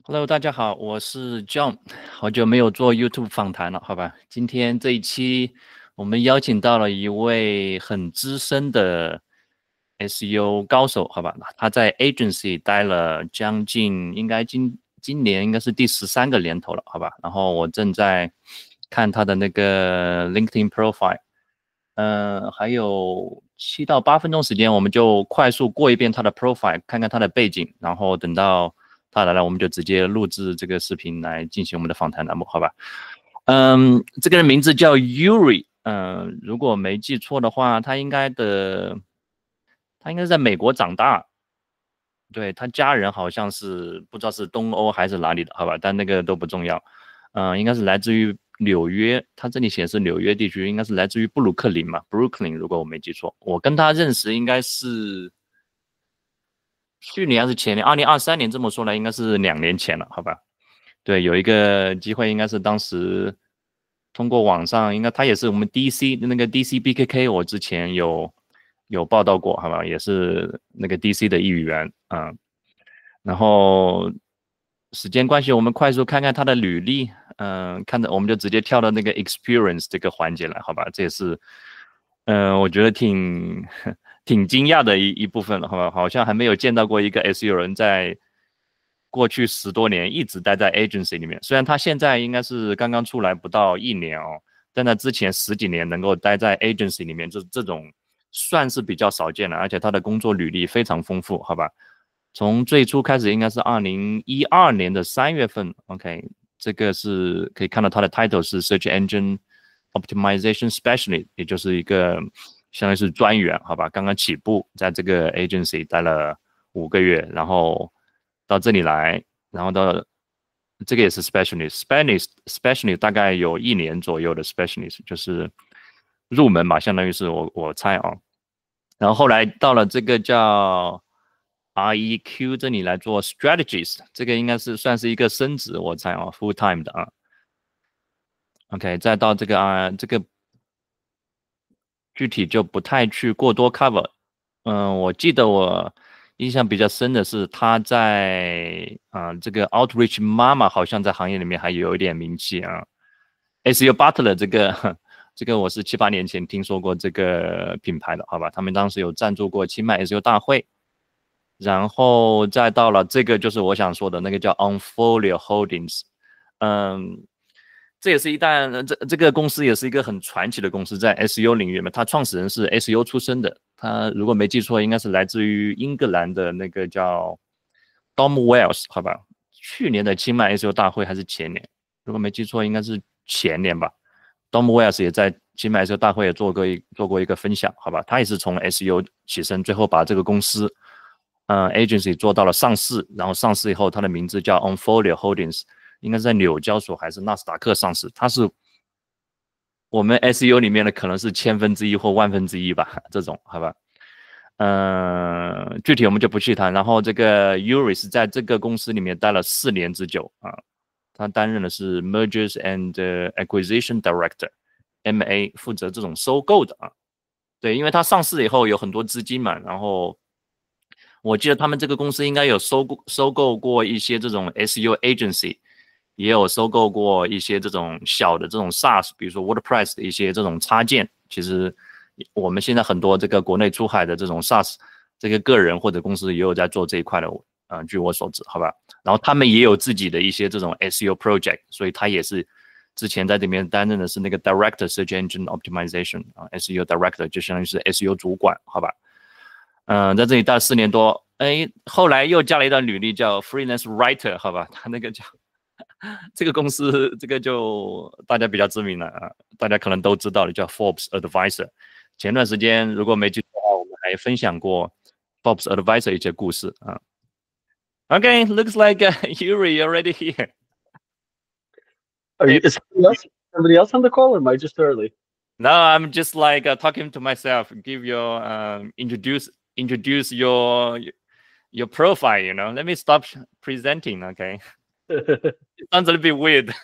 Hello，大家好，我是 John，好久没有做 YouTube 访谈了，好吧？今天这一期我们邀请到了一位很资深的 SEO 高手，好吧？他在 agency 待了将近，应该今年应该是第13个年头了，好吧？然后我正在看他的那个 LinkedIn profile，还有7到8分钟时间，我们就快速过一遍他的 profile，看看他的背景，然后等到他来了，我们就直接录制这个视频来进行我们的访谈栏目，好吧？这个人名字叫 Yuri，如果没记错的话，他应该是在美国长大，对，他家人好像是不知道是东欧还是哪里的，好吧？但那个都不重要。应该是来自于纽约，他这里显示纽约地区，应该是来自于布鲁克林嘛，Brooklyn，如果我没记错。我跟他认识应该是去年还是前年，2023年，这么说来应该是2年前了，好吧？对，有一个机会，应该是当时通过网上，应该他也是我们 DC 那个 DC BKK，我之前有报道过，好吧？也是那个 DC 的一员，然后时间关系，我们快速看看他的履历，看着我们就直接跳到那个 experience 这个环节来，好吧？这也是，我觉得挺惊讶的一部分了，好吧？好像还没有见到过一个 SEO 人在过去10多年一直待在 agency 里面，虽然他现在应该是刚刚出来不到1年哦，但在之前十几年能够待在 agency 里面，这种算是比较少见了，而且他的工作履历非常丰富，好吧？从最初开始应该是2012年的3月份，OK，这个是可以看到他的 title 是 Search Engine Optimization Specialist，也就是一个相当于是专员，好吧？刚刚起步，在这个 agency 待了5个月，然后到这里来，然后到这个也是 specialist，大概有1年左右的 specialist，就是入门吧，相当于是我猜啊。然后后来到了这个叫 REQ 这里来做 strategist，这个应该是算是一个升职，我猜啊，full time 的啊。OK，再到这个具体就不太去过多 cover。我记得我印象比较深的是他在这个 Outreach Mama 好像在行业里面还有一点名气啊。SEO Butler 这个我是7、8年前听说过这个品牌的，好吧？他们当时有赞助过清迈 SEO 大会，然后再到了这个就是我想说的那个叫 Onfolio Holdings，嗯，这也是这个公司也是一个很传奇的公司，在 SEO 领域嘛，它创始人是 SEO 出身的，他如果没记错，应该是来自于英格兰的那个叫 Dom Wells，好吧？去年的清迈 SEO 大会还是前年，如果没记错，应该是前年吧。Dom Wells 也在清迈 SEO 大会也做过一个分享，好吧？他也是从 SEO 起身，最后把这个公司agency 做到了上市，然后上市以后，它的名字叫 Onfolio Holdings，应该是在纽交所还是纳斯达克上市，它是我们 SEO 里面的可能是1/1000或1/1000吧，这种好吧？具体我们就不去谈。然后这个 Yuri 是在这个公司里面待了4年之久啊，他担任的是 Mergers and Acquisition Director，MA，负责这种收购的啊。对，因为它上市以后有很多资金嘛，然后我记得他们这个公司应该有收购过一些这种 SEO agency，也有收购过一些这种小的这种 SaaS，比如说 WordPress 的一些这种插件。其实我们现在很多这个国内出海的这种 SaaS，这个个人或者公司也有在做这一块的，据我所知，好吧。然后他们也有自己的一些这种 SEO project，所以他也是之前在这边担任的是那个 Director Search Engine Optimization SEO Director 就相当于是 SEO 主管，好吧。在这里待了4年多，后来又加了一段履历叫 freelance writer，好吧，他那个叫这个公司，这个就大家比较知名了啊，大家可能都知道的叫 Forbes Advisor。前段时间如果没记错的话，我们还分享过 Forbes Advisor 一些故事啊。Okay, looks like Yuri already here. Hey, Is somebody else on the call, or am I just early? now I'm just like talking to myself. Give your introduce your profile. Let me stop presenting. Okay, it sounds a little bit weird.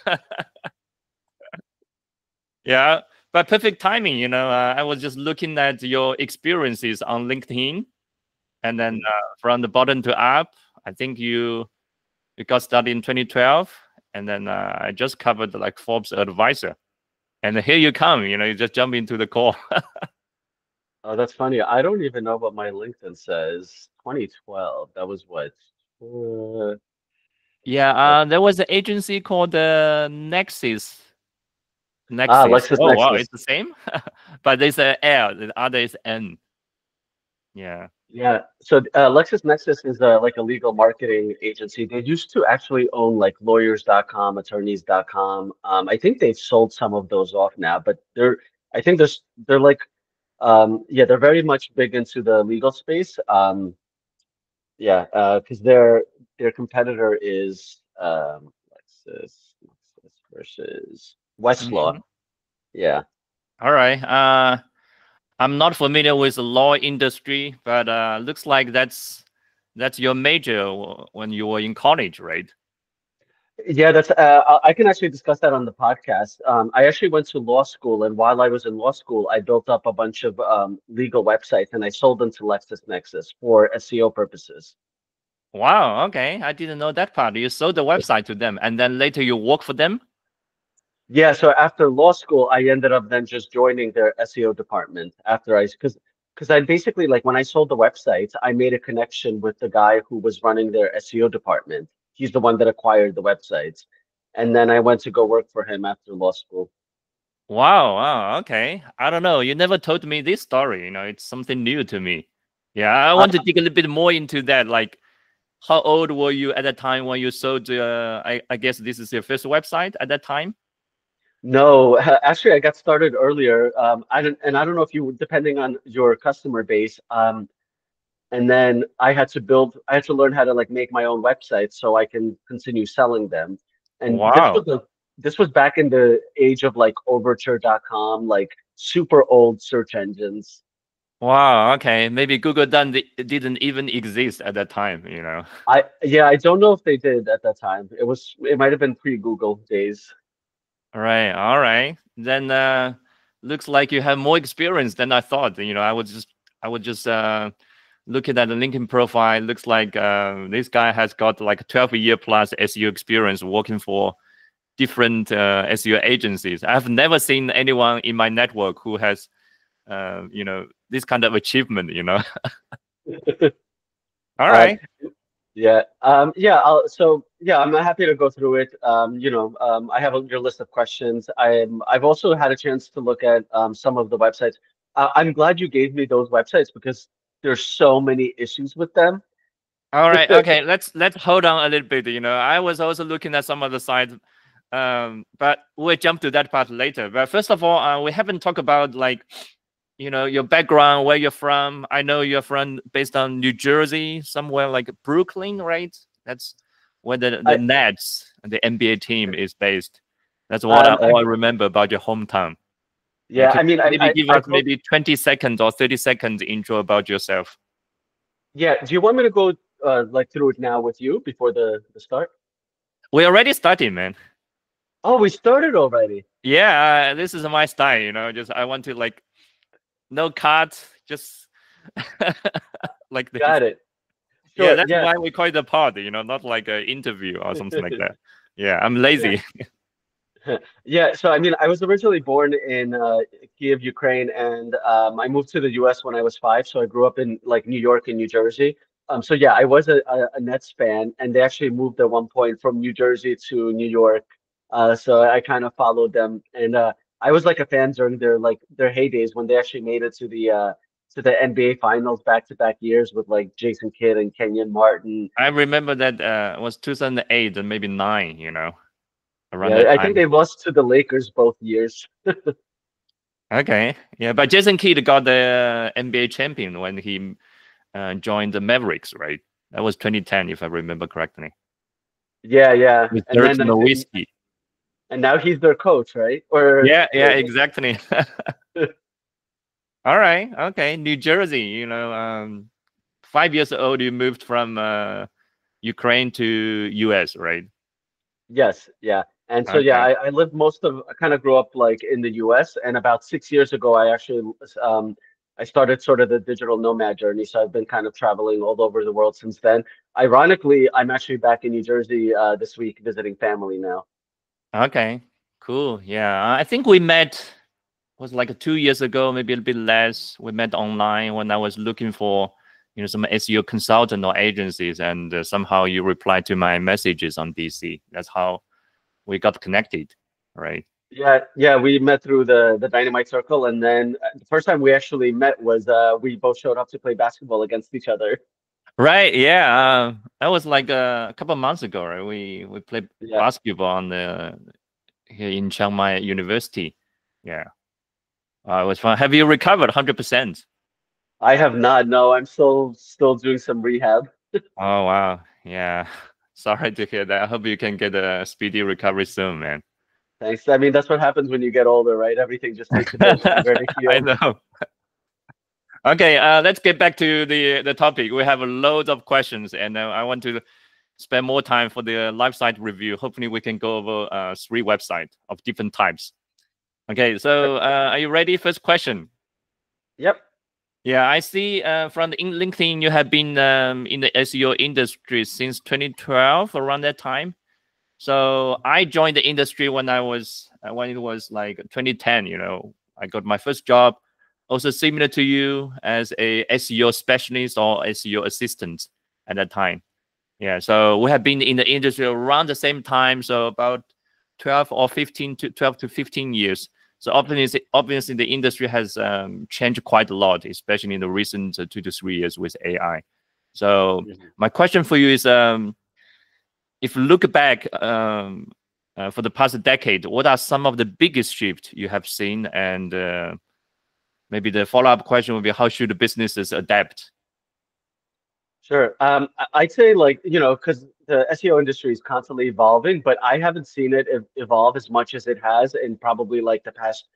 Yeah, but perfect timing. I was just looking at your experiences on LinkedIn, and then from the bottom to up, I think you It got started in 2012, and then I just covered like Forbes advisor, and here you come. You just jump into the call. Oh, that's funny. I don't even know what my LinkedIn says. 2012. That was what? Uh, Yeah, there was an agency called Nexus. Nexus. Oh wow, LexisNexis. it's the same, but there's a L. The other is N. Yeah. Yeah. So LexisNexis is like a legal marketing agency. They used to actually own like lawyers.com, attorneys.com. I think they've sold some of those off now, but I think they're like, yeah, they're very much big into the legal space. Yeah, because their competitor is Lexis versus Westlaw. Mhm. Yeah. All right. I'm not familiar with the law industry, but looks like that's your major when you were in college, right? Yeah, that's I can actually discuss that on the podcast. I actually went to law school, and while I was in law school, I built up a bunch of legal websites, and I sold them to LexisNexis for SEO purposes. Wow. Okay, I didn't know that part. You sold the website to them, and then later you work for them. Yeah, so after law school, I ended up then just joining their SEO department after because I basically like when I sold the websites, I made a connection with the guy who was running their SEO department. He's the one that acquired the websites, and then I went to go work for him after law school. Wow. Wow. Okay. I don't know. You never told me this story. It's something new to me. Yeah, I want to dig a little bit more into that. Like, how old were you at the time when you sold? I guess this is your first website at that time. No, actually, I got started earlier. I don't know if you, depending on your customer base, and then I had to learn how to like make my own websites so I can continue selling them. And Wow. this was back in the age of like Overture.com, like super old search engines. Wow. Okay. Maybe Google didn't even exist at that time. Yeah, I don't know if they did at that time. It might have been pre-Google days. All right. All right. Then looks like you have more experience than I thought. I was just looking at the LinkedIn profile. Looks like this guy has got like 12-year plus SEO experience working for different SEO agencies. I've never seen anyone in my network who has this kind of achievement. All Uh, right. Yeah. Yeah. So yeah, I'm happy to go through it. I have your list of questions. I've also had a chance to look at some of the websites. I'm glad you gave me those websites because there's so many issues with them. All right. Okay. Let's hold on a little bit. I was also looking at some of the sites, but we'll jump to that part later. But first of all, we haven't talked about like, your background, where you're from. I know you're from based on New Jersey, somewhere like Brooklyn, right? That's where the I Nets, the NBA team, is based. That's what um all I remember about your hometown. yeah, Could I mean you maybe give I us told maybe 20 seconds or 30 seconds intro about yourself? yeah. Do you want me to go like through it now with you before the start? We already started, man. Oh, we started already. Yeah, this is my style. Just I want to like no cuts, just like this. Got it. Yeah, Sure. that's Yeah. why we call it a pod, not like an interview or something like that. Yeah, I'm lazy. Yeah, so I mean, I was originally born in Kiev, Ukraine, and I moved to the U.S. when I was 5. So I grew up in like New York and New Jersey. So yeah, I was a Nets fan, and they actually moved at one point from New Jersey to New York. So I kind of followed them, and I was like a fan during their heydays when they actually made it to the NBA Finals back-to-back years with like Jason Kidd and Kenyon Martin. I remember that it was 2008 and maybe 9, around Yeah, that I think time. they lost to the Lakers both years. Okay, yeah, but Jason Kidd got the NBA champion when he joined the Mavericks, right? That was 2010, if I remember correctly. Yeah, yeah, With and Dirk then I think. Nowitzki. And now he's their coach, right? Or Yeah, yeah, exactly. All right, okay. New Jersey, 5 years old, you moved from Ukraine to US, right? yes, yeah. And so yeah, Okay. I lived I kind of grew up like in the US, and about 6 years ago I actually I started sort of the digital nomad journey. So I've been kind of traveling all over the world since then. Ironically, I'm actually back in New Jersey this week visiting family now. Okay, cool. Yeah, I think we met was like 2 years ago, maybe a bit less. We met online when I was looking for some SEO consultant or agencies, and somehow you replied to my messages on DC. That's how we got connected, right? Yeah, yeah, we met through the Dynamite Circle, and then the first time we actually met was we both showed up to play basketball against each other. Right. Yeah. That was like a couple of months ago, right? We played Yeah, basketball on the here in Chiang Mai University. Yeah. It was fun. Have you recovered 100%? I have not. No, I'm still doing some rehab. Oh wow. Yeah. Sorry to hear that. I hope you can get a speedy recovery soon, man. Thanks. I mean, that's what happens when you get older, right? Everything just takes a bit longer to I heal. know. Okay, let's get back to the topic. We have a load of questions, and I want to spend more time for the live site review. Hopefully, we can go over 3 websites of different types. Okay, Sure. so are you ready? First question. Yep. Yeah, I see from the LinkedIn you have been in the SEO industry since 2012, around that time. So I joined the industry when when it was like 2010. I got my first job, also similar to you as a SEO specialist or SEO assistant at that time. Yeah, so we have been in the industry around the same time, so about 12 to 15 years. So obviously the industry has changed quite a lot, especially in the recent 2 to 3 years with AI. So Mhm. my question for you is, if you look back for the past decade, what are some of the biggest shifts you have seen? And maybe the follow-up question would be, how should the businesses adapt? Sure. I'd say like, because the SEO industry is constantly evolving, but I haven't seen it evolve as much as it has in probably like the past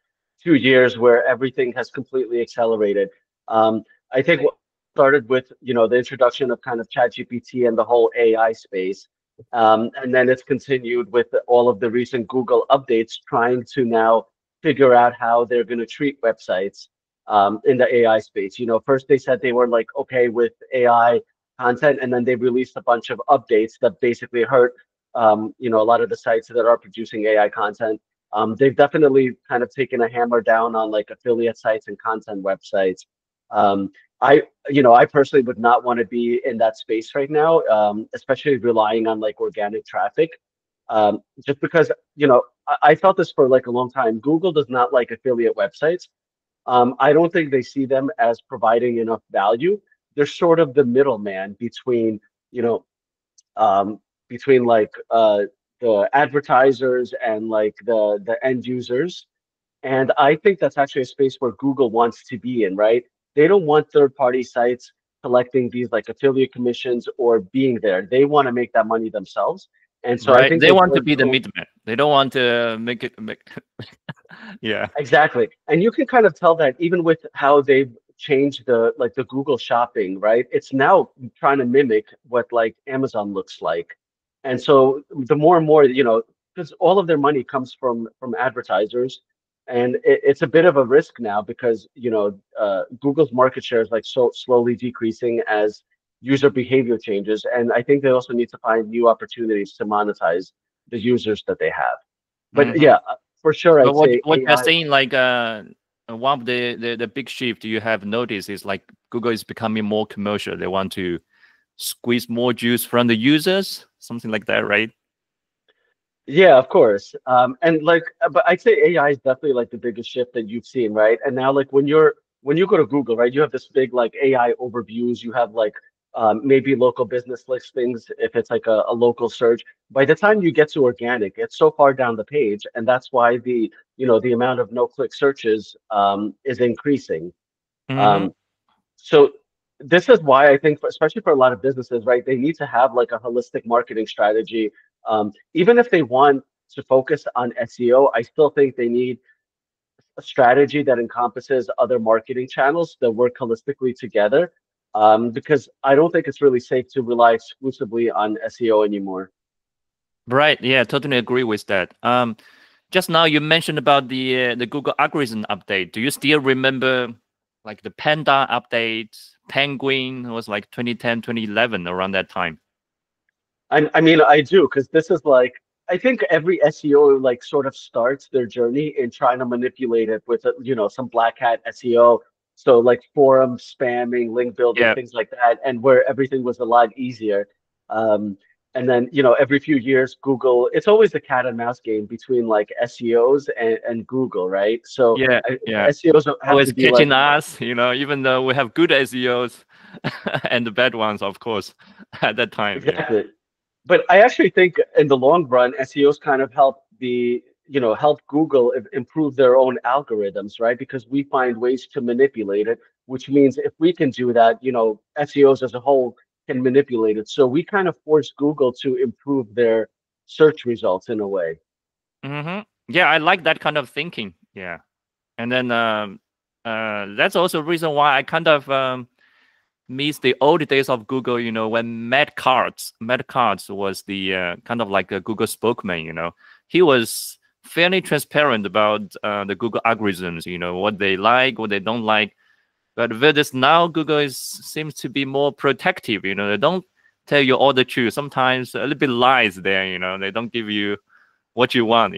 2 years where everything has completely accelerated. Um, I think what started with, the introduction of kind of ChatGPT and the whole AI space. And then it's continued with all of the recent Google updates trying to now figure out how they're going to treat websites in the AI space. First they said they were like okay with AI content, and then they released a bunch of updates that basically hurt, a lot of the sites that are producing AI content. They've definitely kind of taken a hammer down on like affiliate sites and content websites. Um, I personally would not want to be in that space right now, especially relying on like organic traffic. Just because, I felt this for like a long time. Google does not like affiliate websites. I don't think they see them as providing enough value. They're sort of the middleman between, you know, between like the advertisers and like the end users. And I think that's actually a space where Google wants to be in, right? They don't want third-party sites collecting these like affiliate commissions or being there. They want to make that money themselves. And so I Right? think They they want to sort be the of middleman. They don't want to make it make. Yeah. exactly. And you can kind of tell that even with how they've changed the Google shopping, right? It's now trying to mimic what like Amazon looks like. And so the more and more, because all of their money comes from advertisers, and it's a bit of a risk now because, Google's market share is like so slowly decreasing as user behavior changes. And I think they also need to find new opportunities to monetize the users that they have. But Hmm. yeah, for sure, So I'd say what you're AI. saying, like one of the big shift you have noticed is like Google is becoming more commercial. They want to squeeze more juice from the users, something like that, right? Yeah, of course. And like, but I'd say AI is definitely like the biggest shift that you've seen, right? And now, like, when you go to Google, right, you have this big like AI overviews. You have like maybe local business listings if it's like a local search. By the time you get to organic, it's so far down the page, and that's why the amount of no-click searches is increasing. Hmm. Um, so this is why I think, especially for a lot of businesses, right, they need to have like a holistic marketing strategy. Even if they want to focus on SEO, I still think they need a strategy that encompasses other marketing channels that work holistically together. Because I don't think it's really safe to rely exclusively on SEO anymore. Right. Yeah, totally agree with that. Just now you mentioned about the Google algorithm update. Do you still remember like the Panda update, Penguin was like 2010, 2011 around that time. I mean, I do, because this is like, I think every SEO like sort of starts their journey in trying to manipulate it with, some black hat SEO. So like forum spamming, link building, Yeah, things like that, and where everything was a lot easier. Um, and then, every few years, Google, it's always a cat and mouse game between like SEOs and Google, right? So yeah, yeah. SEOs have Always to be like, catching us, even though we have good SEOs and the bad ones, of course, at that time. Yeah. exactly. But I actually think in the long run, SEOs kind of help Google improve their own algorithms, right? Because we find ways to manipulate it, which means if we can do that, SEOs as a whole can manipulate it. So we kind of force Google to improve their search results in a way. Yeah, I like that kind of thinking. Yeah. And then that's also the reason why I kind of miss the old days of Google, when Matt Cutts was the kind of like a Google spokesman, he was fairly transparent about the Google algorithms, what they like, what they don't like. But with this now, Google seems to be more protective, they don't tell you all the truth. Sometimes a little bit lies there, they don't give you what you want,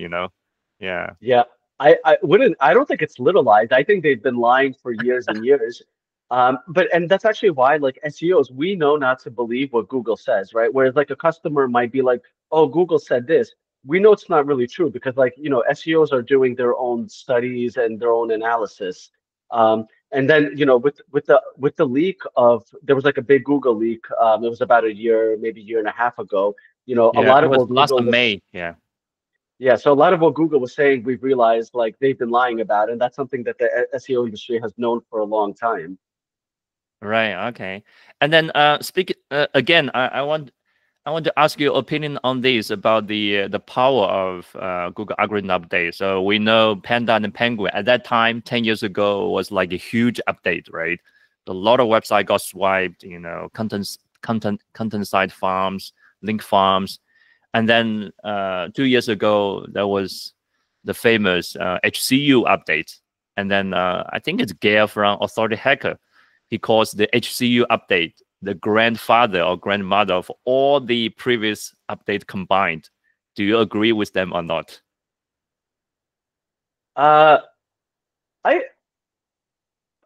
Yeah. Yeah, I don't think it's little lies. I think they've been lying for years and years. And that's actually why, like SEOs, we know not to believe what Google says, right? Whereas like a customer might be like, "Oh, Google said this." We know it's not really true because like, SEOs are doing their own studies and their own analysis. And then, with the leak of there was like a big Google leak. It was about a year, maybe year and a half ago. A Yeah, lot it of was what last Google was May. Yeah. Yeah, so a lot of what Google was saying, we've realized like they've been lying about, and that's something that the SEO industry has known for a long time. Right. Okay. And then speak again. I want to ask your opinion on this about the power of Google algorithm update. So we know Panda and Penguin at that time, 10 years ago, was like a huge update, right? A lot of website got swiped. Content site farms, link farms, and then 2 years ago there was the famous HCU update, and then I think it's Gail from Authority Hacker. He calls the HCU update the grandfather or grandmother of all the previous updates combined. Do you agree with them or not? Uh, I,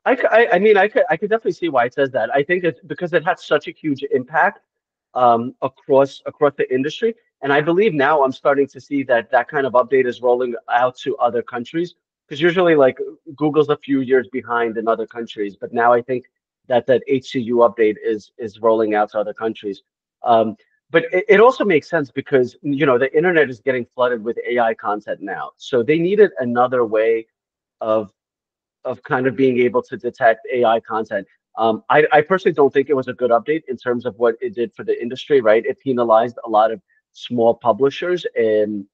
I mean, I could definitely see why it says that. I think it's because it had such a huge impact across the industry, and I believe now I'm starting to see that that kind of update is rolling out to other countries. Because usually, like Google's a few years behind in other countries, but now I think that HCU update is rolling out to other countries. Um, but it also makes sense because the internet is getting flooded with AI content now, so they needed another way of kind of being able to detect AI content. I personally don't think it was a good update in terms of what it did for the industry, right? It penalized a lot of small publishers, and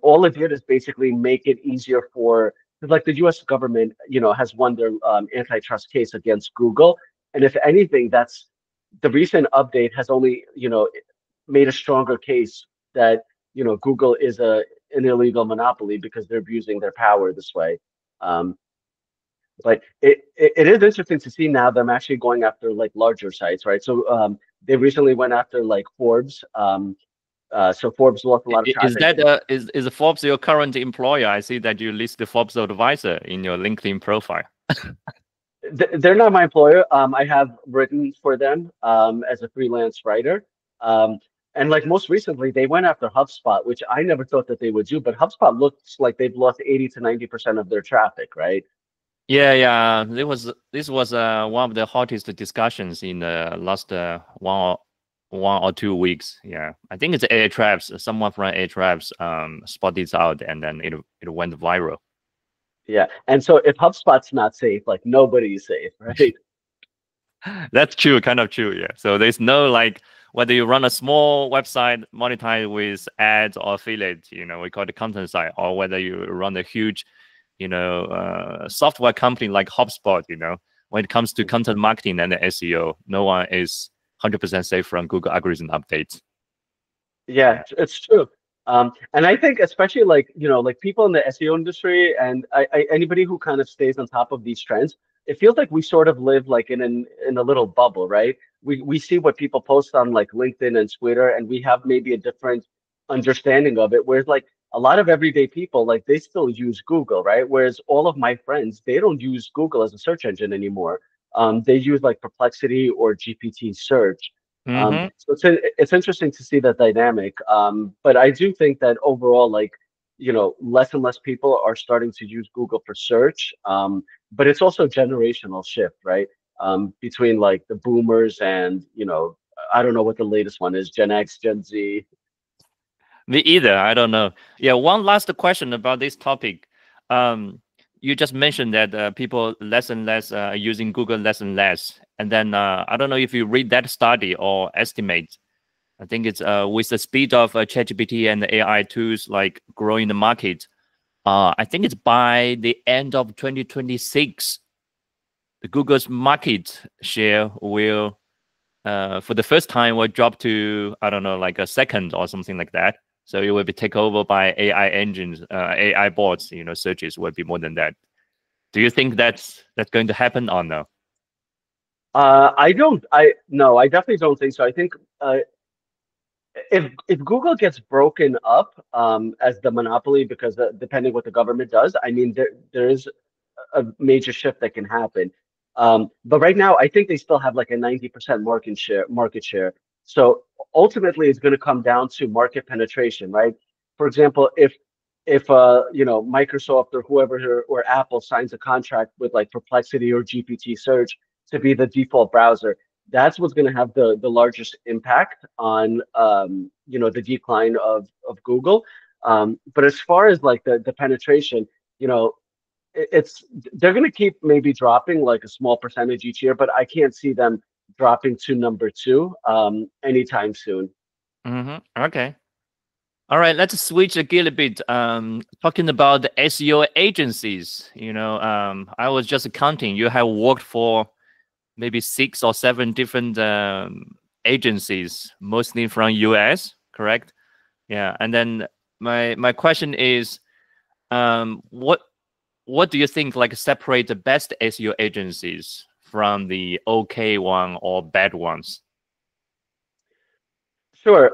all it did is basically make it easier for, because like the U.S. government, has won their antitrust case against Google, and if anything, that's the recent update has only made a stronger case that Google is an illegal monopoly because they're abusing their power this way. Um, but it is interesting to see now them actually going after like larger sites, right? So they recently went after like Forbes. So Forbes lost a lot of Is traffic. that is Forbes your current employer? I see that you list the Forbes advisor in your LinkedIn profile. They're not my employer. I have written for them as a freelance writer. Um, and like most recently, they went after HubSpot, which I never thought that they would do. But HubSpot looks like they've lost 80 to 90% of their traffic, right? Yeah, yeah. This was one of the hottest discussions in the last 1 or 2 weeks. Yeah, I think it's Ahrefs. Someone from Ahrefs spotted this out, and then it went viral. Yeah. And so if HubSpot's not safe, like nobody's safe, right? That's true, kind of true. Yeah. So there's no like whether you run a small website monetize with ads or affiliate, we call it the content side, or whether you run a huge, software company like HubSpot, when it comes to content marketing and the SEO, no one is 100% safe from Google algorithm updates. Yeah, Yeah. it's true. And I think especially like, like people in the SEO industry and anybody who kind of stays on top of these trends, it feels like we sort of live like in a little bubble, right? We see what people post on like LinkedIn and Twitter, and we have maybe a different understanding of it. Whereas like a lot of everyday people, like they still use Google, right? Whereas all of my friends, they don't use Google as a search engine anymore. They use like Perplexity or GPT search. Mm-hmm. So it's interesting to see that dynamic. But I do think that overall, like, less and less people are starting to use Google for search. But it's also a generational shift, right? Between like the boomers and, I don't know what the latest one is, Gen X, Gen Z. Me either. I don't know. Yeah, one last question about this topic. Um, you just mentioned that people less and less using Google less and less, and then I don't know if you read that study or estimate. I think it's with the speed of ChatGPT and the AI tools like growing the market. I think it's by the end of 2026, the Google's market share will, for the first time, will drop to, I don't know, like a second or something like that. So it will be taken over by AI engines, AI bots. Searches will be more than that. Do you think that's going to happen or no? I don't. I No, I definitely don't think so. I think if Google gets broken up as the monopoly, because depending what the government does, I mean there is a major shift that can happen. But right now, I think they still have like a 90% market share. So ultimately, it's going to come down to market penetration, right? For example, if Microsoft or whoever or Apple signs a contract with like Perplexity or GPT Search to be the default browser, that's what's going to have the largest impact on the decline of Google. But as far as like the penetration, you know, it's they're going to keep maybe dropping like a small percentage each year, but I can't see them dropping to number two anytime soon. Okay. All right, let's switch a gear a bit. Talking about the SEO agencies, I was just counting. You have worked for maybe 6 or 7 different agencies, mostly from US, correct? Yeah, and then my question is, what do you think like separate the best SEO agencies from the okay one or bad ones? Sure.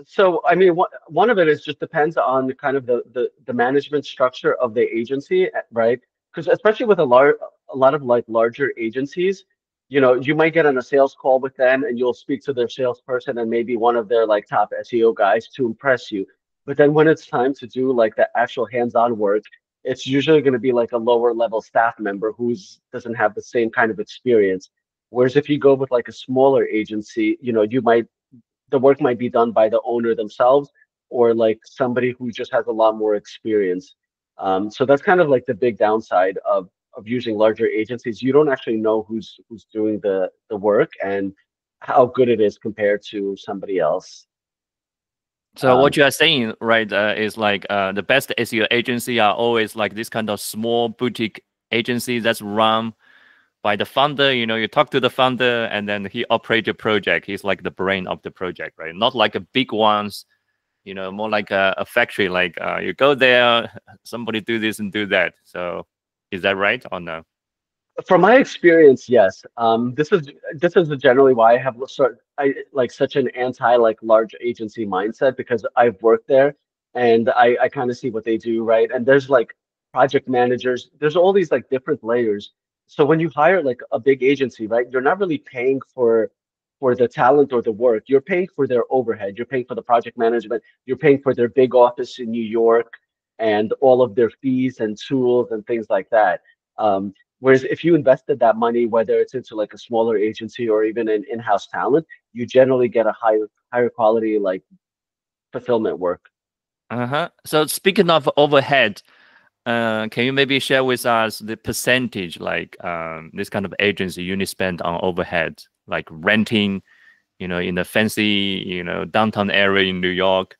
So I mean, one of it is just depends on kind of the management structure of the agency, right? Because especially with a lot of like larger agencies, you might get on a sales call with them and you'll speak to their salesperson and maybe one of their like top SEO guys to impress you. But then when it's time to do like the actual hands-on work, it's usually going to be like a lower level staff member who's doesn't have the same kind of experience. Whereas if you go with like a smaller agency, the work might be done by the owner themselves or like somebody who just has a lot more experience. So that's kind of like the big downside of using larger agencies. You don't actually know who's doing the work and how good it is compared to somebody else. So Um, what you are saying, right, is like the best SEO agency are always like this kind of small boutique agency that's run by the founder. You talk to the founder and then he operates your project. He's like the brain of the project, right? Not like a big ones, more like a factory. Like you go there, somebody do this and do that. So is that right or no? From my experience, yes. This is generally why I have I like such an anti like large agency mindset because I've worked there and I kind of see what they do, right? And there's like project managers, there's all these like different layers. So when you hire like a big agency, right, you're not really paying for the talent or the work. You're paying for their overhead. You're paying for the project management. You're paying for their big office in New York and all of their fees and tools and things like that. Whereas if you invested that money, whether it's into like a smaller agency or even an in-house talent, you generally get a higher quality like fulfillment work. Uh-huh. So speaking of overhead, can you maybe share with us the percentage, like this kind of agency you need spend on overhead, like renting, in a fancy, downtown area in New York,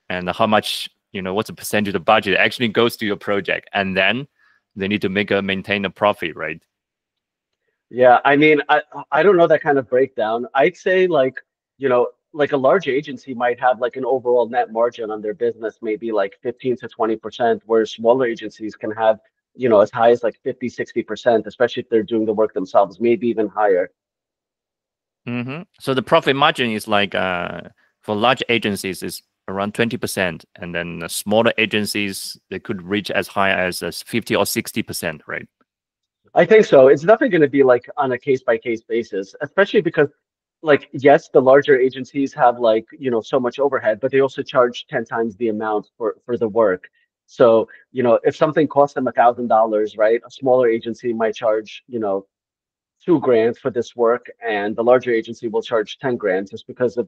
and how much, what's the percentage of budget actually goes to your project, and then they need to maintain a profit, right? Yeah, I mean, I don't know that kind of breakdown. I'd say like a large agency might have like an overall net margin on their business, maybe like 15 to 20%, whereas smaller agencies can have as high as like 50, 60%, especially if they're doing the work themselves, maybe even higher. So the profit margin is like for large agencies is around 20%, and then the smaller agencies they could reach as high as 50 or 60%, right? I think so. It's definitely going to be like on a case by case basis, especially because like yes, the larger agencies have like, so much overhead, but they also charge 10 times the amount for the work. So, if something costs them $1,000, right? A smaller agency might charge, 2 grand for this work, and the larger agency will charge 10 grand just because of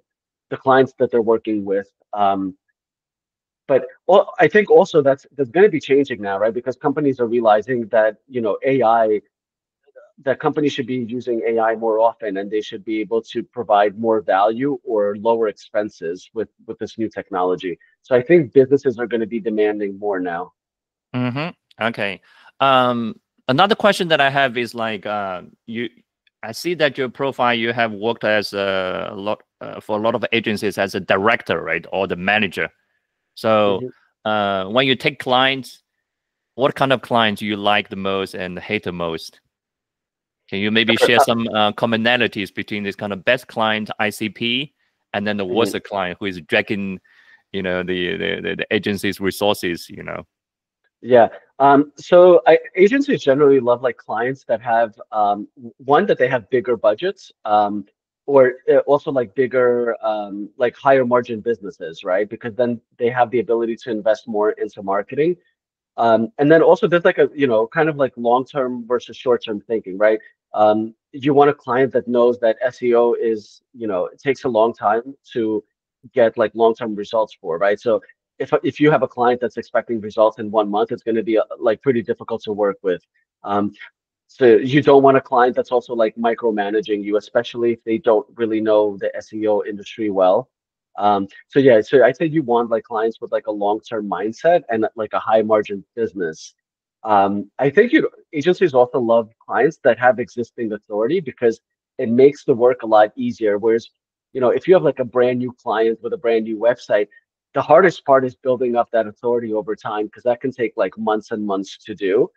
the clients that they're working with. But well, I think also that's going to be changing now, right? Because companies are realizing that, AI that companies should be using AI more often, and they should be able to provide more value or lower expenses with this new technology. So I think businesses are going to be demanding more now. Okay. Another question that I have is like I see that your profile you have worked as a lot for a lot of agencies as a director, right, or the manager. So Mhm. when you take clients, what kind of clients do you like the most and hate the most? Can you maybe Sure. share some commonalities between this kind of best client ICP and then the Mhm. worst client who is dragging, the agency's resources, Yeah. So agencies generally love like clients that have one that they have bigger budgets, or also like bigger, like higher margin businesses, right? Because then they have the ability to invest more into marketing. And then also there's like a, kind of like long-term versus short-term thinking, right? You want a client that knows that SEO is, it takes a long time to get like long-term results for, right? So if you have a client that's expecting results in 1 month, it's going to be like pretty difficult to work with. Um, so you don't want a client that's also like micromanaging you, especially if they don't really know the SEO industry well. So yeah, so I think you want like clients with like a long-term mindset and like a high margin business. I think agencies also love clients that have existing authority because it makes the work a lot easier. Whereas, if you have like a brand new client with a brand new website, the hardest part is building up that authority over time because that can take like months and months to do,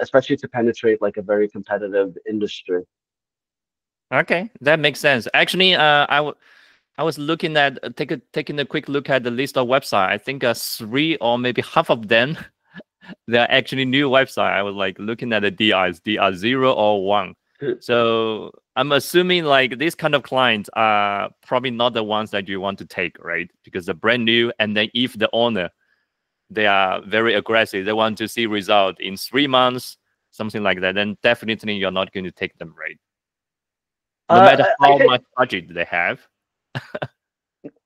especially to penetrate like a very competitive industry. Okay, that makes sense. Actually, I was looking at taking a quick look at the list of website. I think three or maybe half of them they're actually new website. I was like looking at the DRs, DR 0 or 1. So I'm assuming like these kind of clients are probably not the ones that you want to take, right? Because they're brand new, and then if the owner they are very aggressive, they want to see result in 3 months, something like that, then definitely you're not going to take them, right? No matter I how think much budget they have.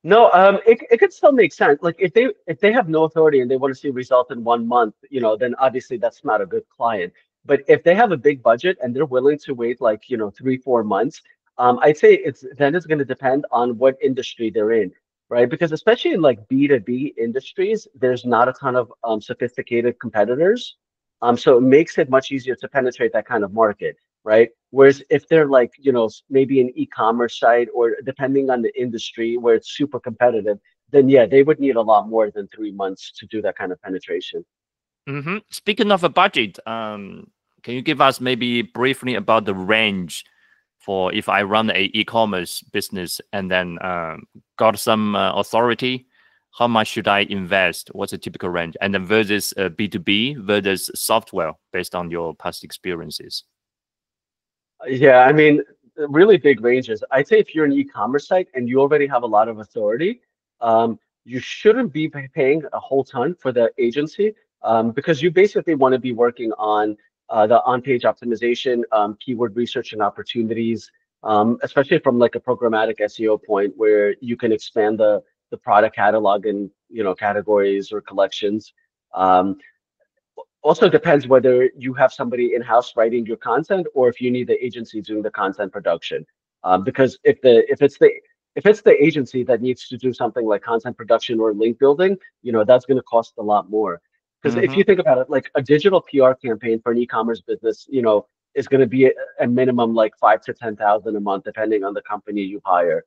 no, it could still make sense. Like if they have no authority and they want to see results in 1 month, then obviously that's not a good client. But if they have a big budget and they're willing to wait like 3, 4 months, I'd say it's going to depend on what industry they're in, right? Because especially in like B2B industries, there's not a ton of sophisticated competitors. So it makes it much easier to penetrate that kind of market, right? Whereas if they're like, maybe an e-commerce site or depending on the industry where it's super competitive, then yeah, they would need a lot more than 3 months to do that kind of penetration. Speaking of a budget, can you give us maybe briefly about the range for if I run a e-commerce business and then got some authority? How much should I invest? What's a typical range? And then versus B2B versus software based on your past experiences. Yeah, I mean, really big ranges. I'd say if you're an e-commerce site and you already have a lot of authority, you shouldn't be paying a whole ton for the agency, because you basically want to be working on the on-page optimization, keyword research and opportunities, especially from like a programmatic SEO point where you can expand the product catalog and categories or collections. Um, Also depends whether you have somebody in-house writing your content or if you need the agency doing the content production. Because if it's the agency that needs to do something like content production or link building, that's going to cost a lot more. Because if Mm-hmm. you think about it, like a digital PR campaign for an e-commerce business, is going to be a minimum like 5 to 10,000 a month, depending on the company you hire.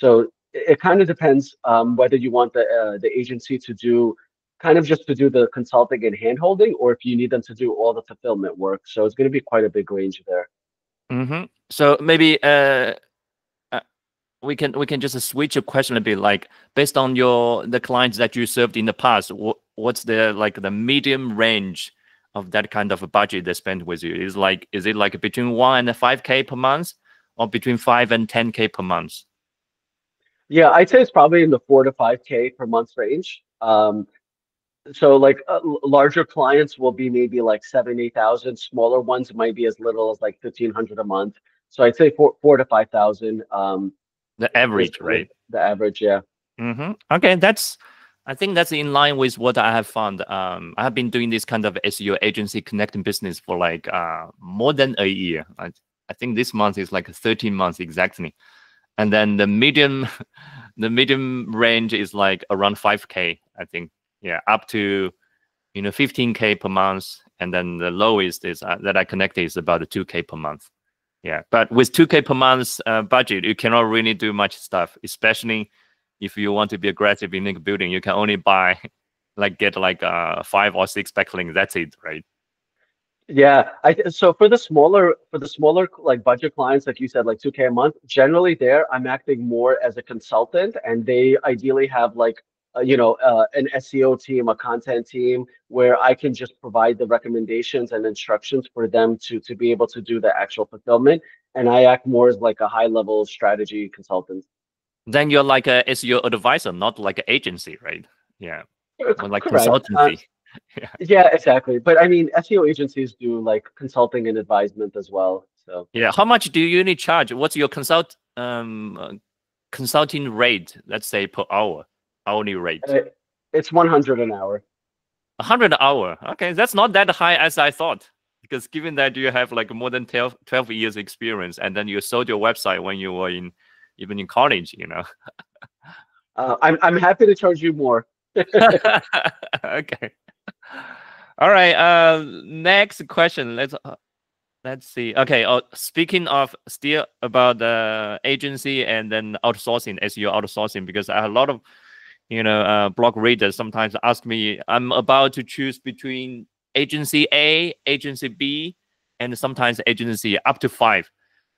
So it kind of depends whether you want the agency to do kind of just to do the consulting and hand holding, or if you need them to do all the fulfillment work. So it's going to be quite a big range there. So maybe we can just switch a question a bit, like based on the clients that you served in the past, what's the medium range of that kind of a budget they spend with you? Is it like between 1 and 5K per month, or between 5 and 10K per month? Yeah, I'd say it's probably in the 4 to 5K per month range. So like larger clients will be maybe like 7, 8 thousand. Smaller ones might be as little as like 1,500 a month. So I'd say 4 to 5 thousand. The Is average, kind of right? the average, yeah. Okay, I think that's in line with what I have found. I have been doing this kind of SEO agency connecting business for like more than a year. I think this month is like 13 months exactly. And then the medium the medium range is like around 5K, I think. Yeah, up to 15K per month, and then the lowest is that I connected is about 2K per month. Yeah, but with 2K per month budget, you cannot really do much stuff, especially if you want to be aggressive in link building. You can only buy get 5 or 6 backlinks. That's it, right? Yeah, so for the smaller like budget clients, like you said, like 2K a month, generally there I'm acting more as a consultant, and they ideally have like an SEO team, a content team, where I can just provide the recommendations and instructions for them to be able to do the actual fulfillment, and I act more as like a high level strategy consultant. Then you're like a SEO advisor, not like an agency, right? Yeah, or like Correct. consultancy. Yeah. Yeah, exactly. But I mean, SEO agencies do like consulting and advisement as well. So Yeah. How much do you usually charge? What's your consulting rate? Let's say per hour, hourly rate. uh, it's 100 an hour. 100 an hour. Okay, that's not that high as I thought. Because given that you have like more than 12 years experience, and then you sold your website when you were even in college, I'm happy to charge you more. Okay. All right. Next question. Let's see. Okay. Speaking of still about the agency and then outsourcing, SEO outsourcing, because I have a lot of blog readers sometimes ask me, I'm about to choose between agency A, agency B, and sometimes agency up to 5.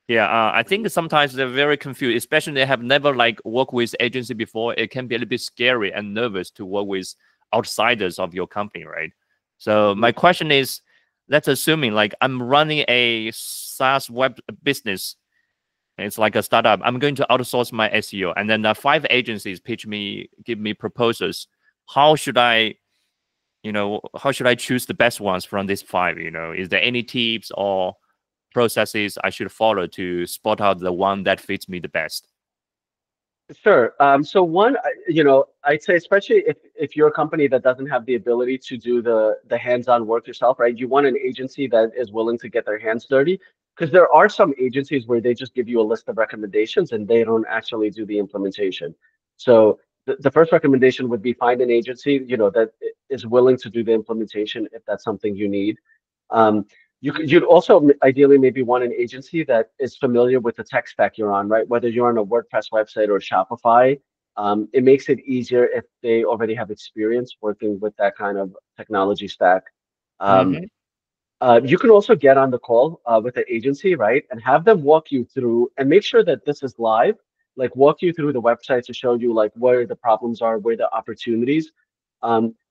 Yeah, I think sometimes they're very confused, especially they have never worked with agency before. It can be a little bit scary and nervous to work with outsiders of your company, right? So my question is, let's assuming I'm running a SaaS web business. It's like a startup. I'm going to outsource my SEO, and then the 5 agencies give me proposals. How should I choose the best ones from these 5? Is there any tips or processes I should follow to spot out the one that fits me the best? Sure. So one, I'd say especially if you're a company that doesn't have the ability to do the hands-on work yourself, right? You want an agency that is willing to get their hands dirty, because there are some agencies where they just give you a list of recommendations and they don't actually do the implementation. So the first recommendation would be find an agency, that is willing to do the implementation if that's something you need. Um, you'd also ideally maybe want an agency that is familiar with the tech stack you're on, right? Whether you're on a WordPress website or Shopify, it makes it easier if they already have experience working with that kind of technology stack. Um, you can also get on the call with the agency, right, and have them walk you through and make sure that this is live, like walk you through the website to show you like where the problems are, where the opportunities.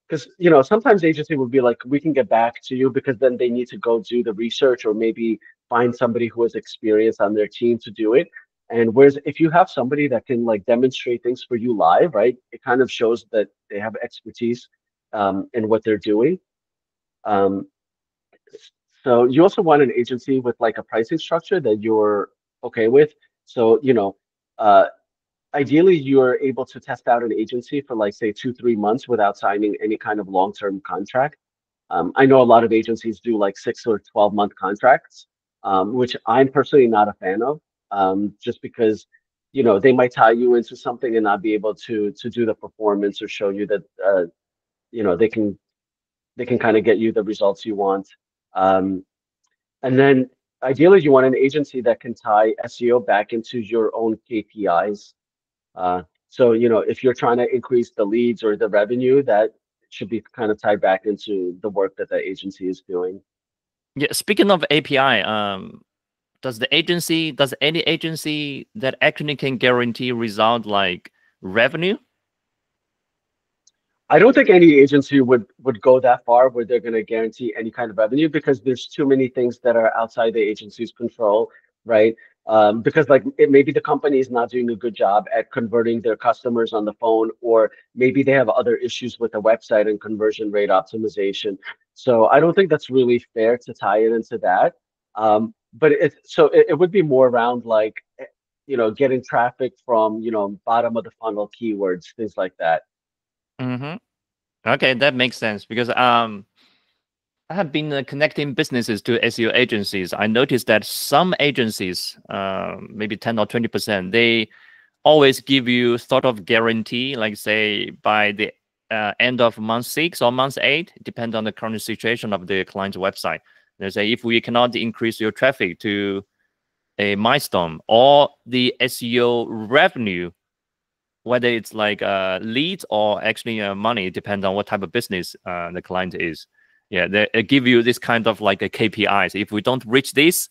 Because sometimes agency will be like, we can get back to you, because then they need to go do the research or maybe find somebody who has experience on their team to do it. And whereas if you have somebody that can like demonstrate things for you live, right, it kind of shows that they have expertise in what they're doing. Um, so you also want an agency with like a pricing structure that you're okay with. So, uh, ideally you're able to test out an agency for like say 2, 3 months without signing any kind of long-term contract. I know a lot of agencies do like 6 or 12 month contracts, which I'm personally not a fan of, just because they might tie you into something and not be able to do the performance or show you that they can kind of get you the results you want. Um, and then ideally, you want an agency that can tie SEO back into your own KPIs. So, if you're trying to increase the leads or the revenue, that should be kind of tied back into the work that the agency is doing. Yeah. Speaking of API, does any agency that actually can guarantee result like revenue? I don't think any agency would go that far where they're going to guarantee any kind of revenue because there's too many things that are outside the agency's control, right? Because like maybe the company is not doing a good job at converting their customers on the phone, or maybe they have other issues with the website and conversion rate optimization. So I don't think that's really fair to tie it into that. But it would be more around like, getting traffic from, bottom of the funnel keywords, things like that. Mm-hmm. Okay, that makes sense because I have been connecting businesses to SEO agencies. I noticed that some agencies, maybe 10 or 20%, they always give you sort of guarantee, like say by the end of month 6 or month 8, depend on the current situation of the client's website. They say if we cannot increase your traffic to a milestone or the SEO revenue, whether it's like leads or actually money, depends on what type of business the client is. Yeah, they give you this kind of like a KPIs. If we don't reach this,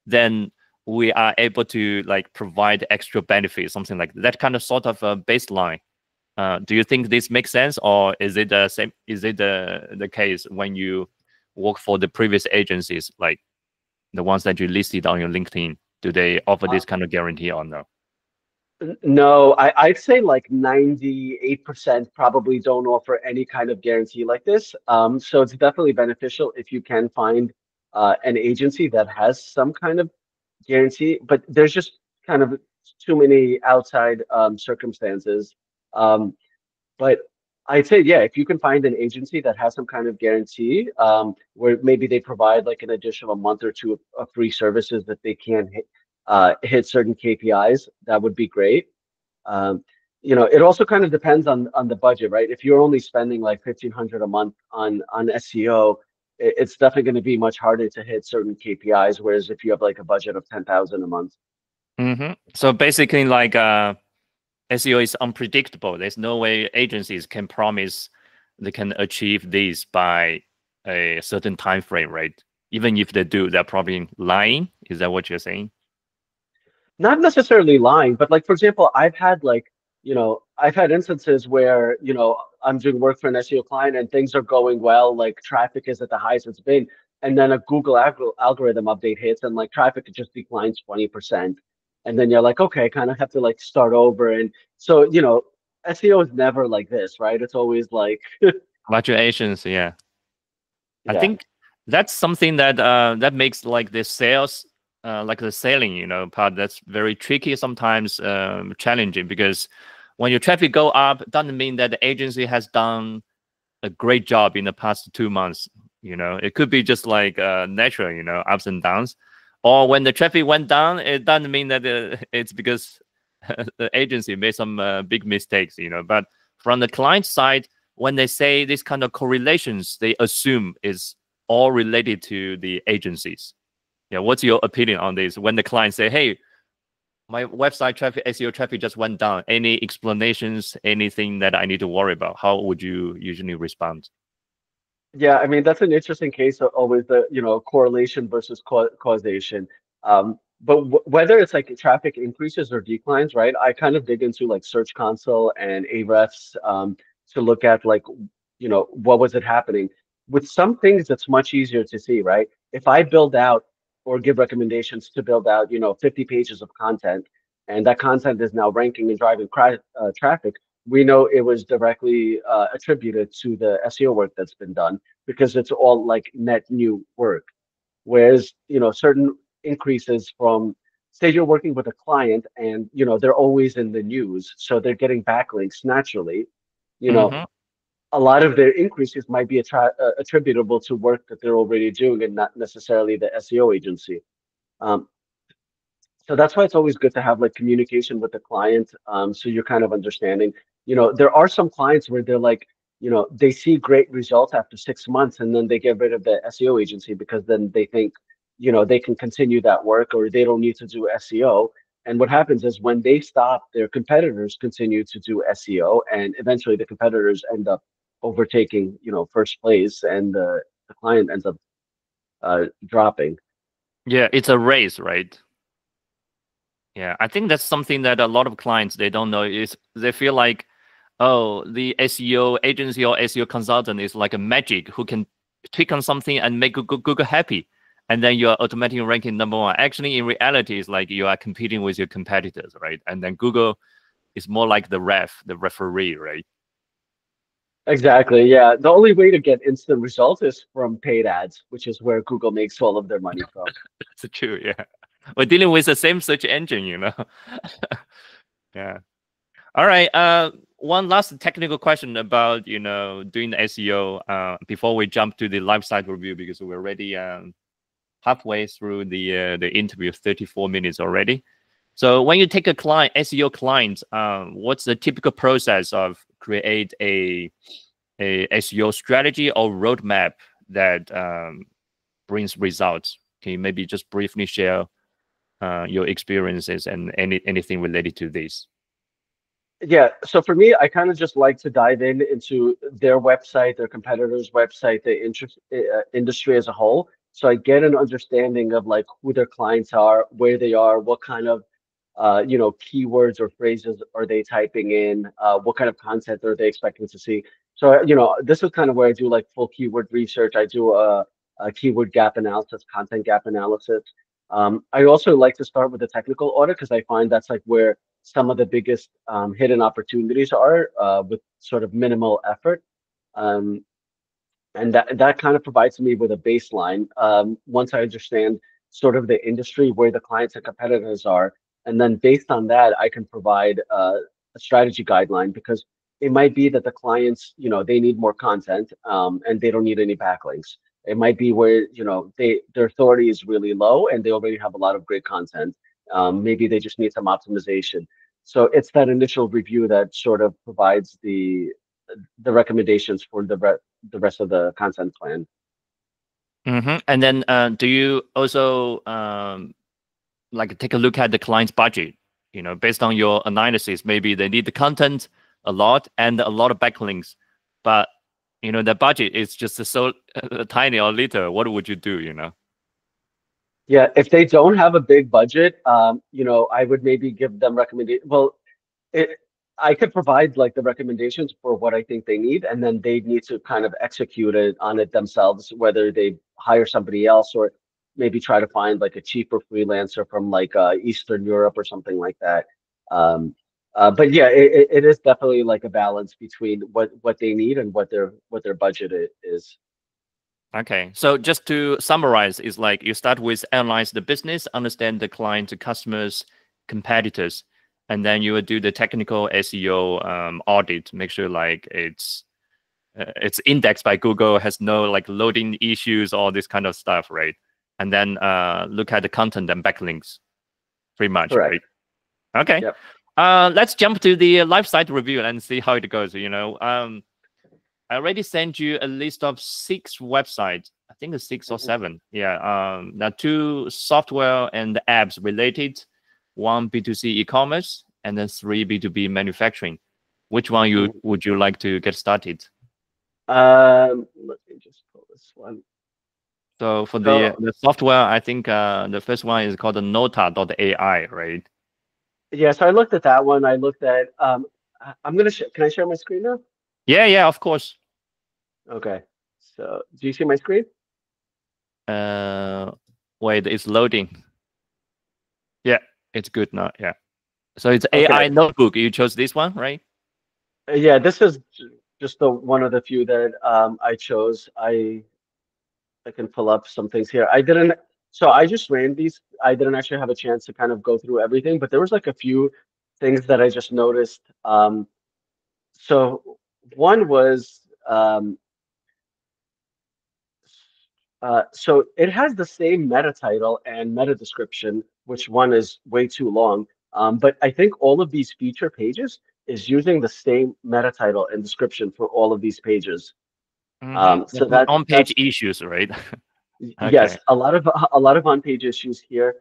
then we are able to like provide extra benefits, something like that kind of sort of baseline. Do you think this makes sense, or is it the same? Is it the case when you work for the previous agencies, like the ones that you listed on your LinkedIn? Do they offer Uh, this kind of guarantee or no? No, I'd say like 98% probably don't offer any kind of guarantee like this. So it's definitely beneficial if you can find an agency that has some kind of guarantee, but there's just kind of too many outside circumstances. Um, but I'd say, yeah, if you can find an agency that has some kind of guarantee, where maybe they provide like an additional month or two of free services that they can hit certain KPIs, that would be great. Um, it also kind of depends on the budget, right? If you're only spending like 1,500 a month on SEO, it's definitely going to be much harder to hit certain KPIs. Whereas if you have like a budget of 10,000 a month. Mm-hmm. So basically, like SEO is unpredictable. There's no way agencies can promise they can achieve this by a certain time frame, right? Even if they do, they're probably lying. Is that what you're saying? Not necessarily lying, but like for example, I've had instances where, I'm doing work for an SEO client and things are going well, like traffic is at the highest it's been, and then a Google algorithm update hits and like traffic just declines 20%. And then you're like, okay, kind of have to like start over. And so, SEO is never like this, right? It's always like, Fluctuations, yeah. I yeah. think that's something that that makes like the sales, like the selling, part that's very tricky, sometimes challenging, because when your traffic go up, doesn't mean that the agency has done a great job in the past 2 months. It could be just like natural, ups and downs. Or when the traffic went down, it doesn't mean that it's because the agency made some big mistakes. But from the client side, when they say this kind of correlations, they assume is all related to the agencies. Yeah, what's your opinion on this? When the client say, "Hey, my website traffic, SEO traffic just went down. Any explanations? Anything that I need to worry about?" How would you usually respond? Yeah, I mean that's an interesting case of always the correlation versus causation. But whether it's like traffic increases or declines, right? I kind of dig into like Search Console and Ahrefs to look at like what was it happening. With some things, it's much easier to see, right? If I build out or give recommendations to build out 50 pages of content, and that content is now ranking and driving traffic, we know it was directly attributed to the SEO work that's been done because it's all like net new work. Whereas, certain increases from, say you're working with a client and, they're always in the news, so they're getting backlinks naturally, you know, Mm-hmm. a lot of their increases might be attributable to work that they're already doing and not necessarily the SEO agency. Um, so that's why it's always good to have like communication with the client. So you're kind of understanding. There are some clients where they're like, they see great results after 6 months and then they get rid of the SEO agency because then they think, they can continue that work or they don't need to do SEO. And what happens is when they stop, their competitors continue to do SEO and eventually the competitors end up overtaking, first place, and the client ends up dropping. Yeah, it's a race, right? Yeah, I think that's something that a lot of clients they don't know is they feel like, oh, the SEO agency or SEO consultant is like a magic who can tweak on something and make Google happy, and then you are automatically ranking #1. Actually, in reality, it's like you are competing with your competitors, right? And then Google is more like the referee, right? Exactly. Yeah. The only way to get instant results is from paid ads, which is where Google makes all of their money from. That's true. Yeah, we're dealing with the same search engine, Yeah. All right. One last technical question about doing the SEO. Before we jump to the life cycle review, because we're already halfway through the interview, 34 minutes already. So when you take a client, SEO client, what's the typical process of create a SEO strategy or roadmap that brings results? Can you maybe just briefly share your experiences and anything related to this? Yeah, so for me, I kind of just like to dive into their website, their competitors' website, the industry as a whole. So I get an understanding of like who their clients are, where they are, what kind of keywords or phrases are they typing in, what kind of content are they expecting to see. So, this is kind of where I do like full keyword research. I do a keyword gap analysis, content gap analysis. I also like to start with a technical audit because I find that's like where some of the biggest hidden opportunities are with sort of minimal effort. Um, and that kind of provides me with a baseline. Once I understand sort of the industry, where the clients and competitors are, and then based on that, I can provide a strategy guideline because it might be that the clients, they need more content and they don't need any backlinks. It might be where, their authority is really low and they already have a lot of great content. Maybe they just need some optimization. So it's that initial review that sort of provides the recommendations for the rest of the content plan. And then do you also like take a look at the client's budget? Based on your analysis, maybe they need the content a lot and a lot of backlinks, but the budget is just so tiny or little. What would you do? Yeah, if they don't have a big budget, I would maybe give them recommendation. Well, it, I could provide like the recommendations for what I think they need, and then they need to kind of execute it on it themselves, whether they hire somebody else or maybe try to find like a cheaper freelancer from like Eastern Europe or something like that. Um, but yeah, it is definitely like a balance between what they need and what their budget is. Okay, so just to summarize, it's like you start with analyze the business, understand the client, the customers, competitors, and then you will do the technical SEO audit, make sure like it's indexed by Google, has no like loading issues, all this kind of stuff, right? And then look at the content and backlinks, pretty much, Correct. right? Okay. Yep. Let's jump to the life cycle review and see how it goes. I already sent you a list of 6 websites. I think it's 6 or 7. Yeah. Now 2 software and apps related, 1 B2C e-commerce, and then 3 B2B manufacturing. Which one would you like to get started? Let me just pull this one. So for the software, I think the first one is called the Nota.ai, right? Yeah, so I looked at that one. I looked at I'm gonna can I share my screen now? Yeah, of course. Okay. So do you see my screen? Wait, it's loading. Yeah, it's good now. Yeah. So it's AI notebook. You chose this one, right? Yeah, this is just one of the few that I chose. I can pull up some things here. So I just ran these. I didn't actually have a chance to kind of go through everything, but there was like a few things that I just noticed. So one was so it has the same meta title and meta description, which one is way too long. But I think all of these feature pages is using the same meta title and description for all of these pages. So on-page issues, right? Yes, a lot of on-page issues here.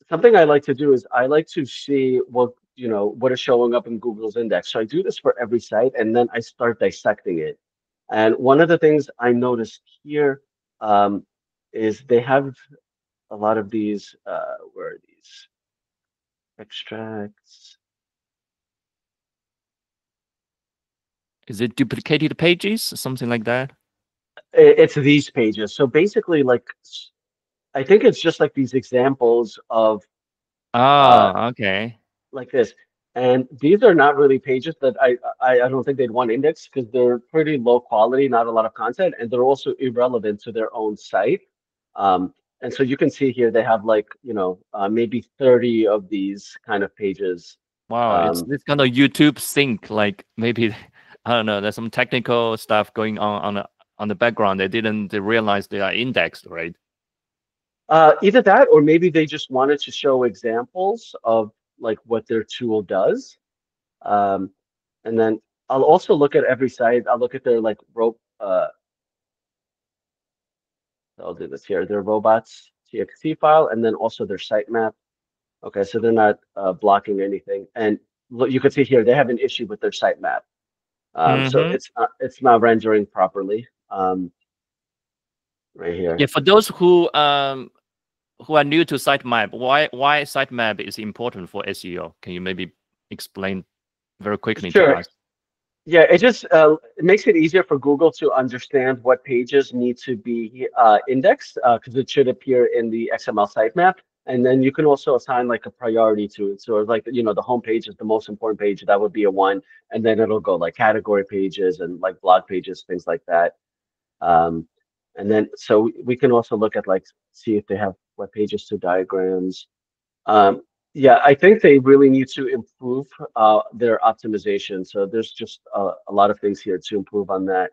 Something I like to do is I like to see what what is showing up in Google's index. So I do this for every site, and then I start dissecting it. And one of the things I noticed here is they have a lot of these, where are these extracts? Is it duplicated pages, something like that? It's these pages. So basically, like, I think it's just like these examples of Okay. like this. And these are not really pages that I don't think they'd want indexed because they're pretty low quality, not a lot of content, and they're also irrelevant to their own site. And so you can see here they have like, maybe 30 of these kind of pages. Wow, it's Um, this kind of YouTube sync, like maybe I don't know, there's some technical stuff going on the background. They realize they are indexed, right? Either that, or maybe they just wanted to show examples of like what their tool does. Um, and then I'll also look at every site. I'll look at their like rope. I'll do this here. Their robots TXT file, and then also their sitemap. Okay, so they're not blocking anything. And look, you can see here they have an issue with their sitemap. So Mm-hmm. it's not rendering properly. Right here. Yeah, for those who are new to sitemap, why sitemap is important for SEO? Can you maybe explain very quickly to Sure. us? Yeah, it makes it easier for Google to understand what pages need to be indexed because it should appear in the XML sitemap. And then you can also assign like a priority to it. So like, the home page is the most important page. That would be a 1. And then it'll go like category pages and like blog pages, things like that. Um, and then so we can also look at like see if they have web pages to diagrams. Um, yeah, I think they really need to improve their optimization. So there's just a lot of things here to improve on that.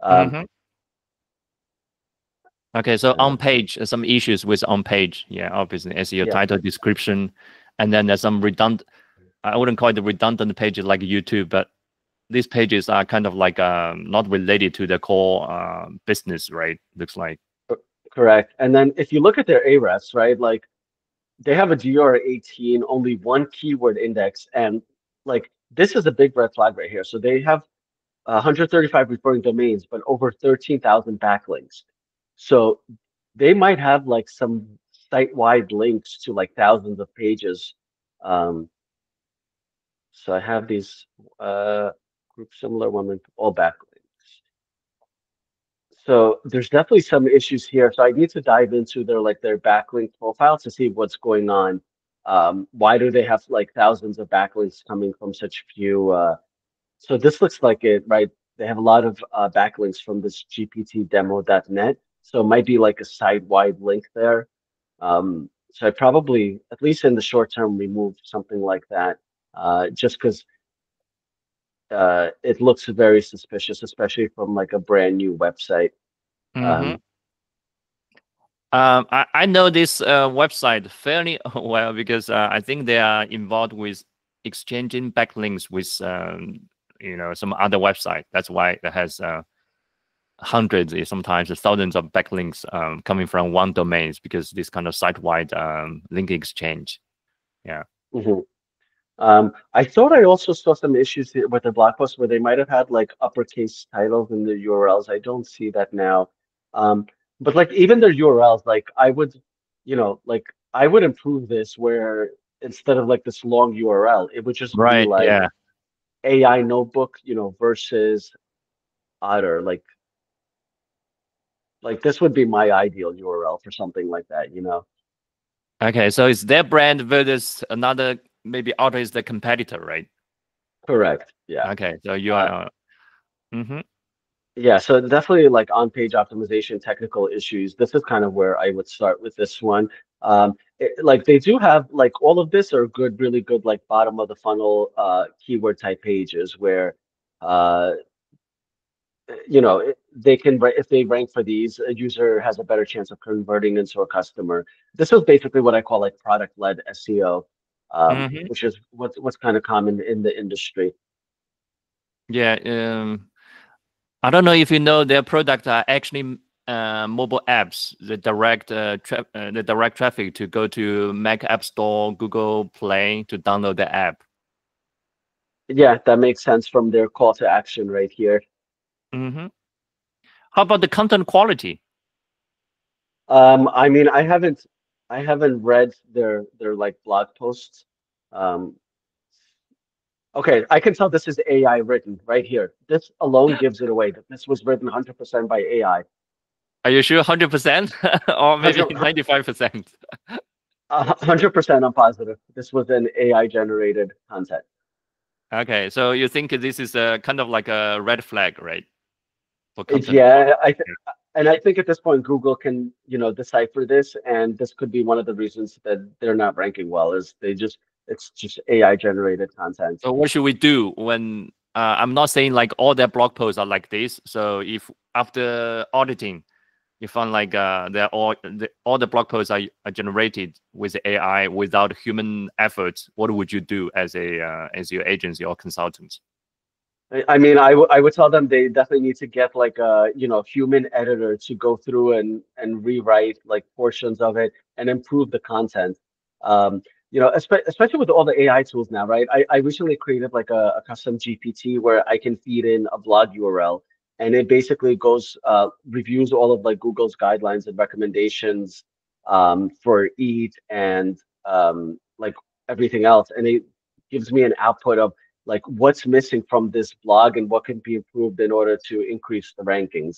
Um, Mm-hmm. Okay, so uh, on page, some issues with on page. Yeah, obviously SEO yeah, title, description, and then there's some redundant. I wouldn't call it the redundant pages like YouTube, but these pages are kind of like not related to the core business, right? Looks like. correct. And then if you look at their Ahrefs, right, like they have a GR18, only one keyword index, and like this is a big red flag right here. So they have 135 referring domains, but over 13,000 backlinks. So they might have like some site-wide links to like thousands of pages. Um, so I have these group similar women, all backlinks. So there's definitely some issues here. So I need to dive into their backlink profile to see what's going on. Why do they have like thousands of backlinks coming from such few? So this looks like it, right? They have a lot of backlinks from this gptdemo.net. So it might be like a site-wide link there. So I probably, at least in the short term, remove something like that, just because it looks very suspicious, especially from like a brand new website. Mm-hmm. Um, I know this website fairly well because I think they are involved with exchanging backlinks with some other website. That's why it has hundreds, sometimes thousands of backlinks coming from one domains because this kind of site-wide link exchange. Yeah. mhm. I thought I also saw some issues here with the blog post where they might have had like uppercase titles in the URLs. I don't see that now. Um, but like even their URLs, like like I would improve this where instead of like this long URL, it would just be Right. like Yeah. AI notebook, versus Otter. Like this would be my ideal URL for something like that. Okay. So it's their brand versus another. Maybe Otter is the competitor, right? Correct. Yeah. Okay. So you Uh, are. Mm-hmm. Yeah, so definitely like on-page optimization technical issues. This is kind of where I would start with this one. Like they do have like all of this are good, really good like bottom of the funnel keyword type pages where uh they can if they rank for these, a user has a better chance of converting into a customer. This is basically what I call like product-led SEO, Mm-hmm. which is what's kind of common in the industry. Yeah. I don't know if you know their products are actually mobile apps. The direct traffic to go to Mac App Store, Google Play to download the app. Yeah, that makes sense from their call to action right here. Mm-hmm. How about the content quality? I mean, I haven't read their like blog posts. Um, okay, I can tell this is AI written right here. This alone gives it away that this was written 100% by AI. Are you sure 100% or maybe 100, 95%? 100% I'm positive this was an AI generated content. Okay, so you think this is a kind of like a red flag, right? For It's, content yeah, quality. Yeah. and I think at this point Google can, decipher this, and this could be one of the reasons that they're not ranking well is it's just AI generated content. So what should we do when I'm not saying like all their blog posts are like this. So if after auditing, you found like they're all the blog posts are generated with AI without human efforts, what would you do as a as your agency or consultant? I mean, I would tell them they definitely need to get like a, human editor to go through and rewrite like portions of it and improve the content. Especially with all the AI tools now, right? I recently created like a custom GPT where I can feed in a blog URL and it basically goes reviews all of like Google's guidelines and recommendations for EAT and like everything else, and it gives me an output of like what's missing from this blog and what can be improved in order to increase the rankings.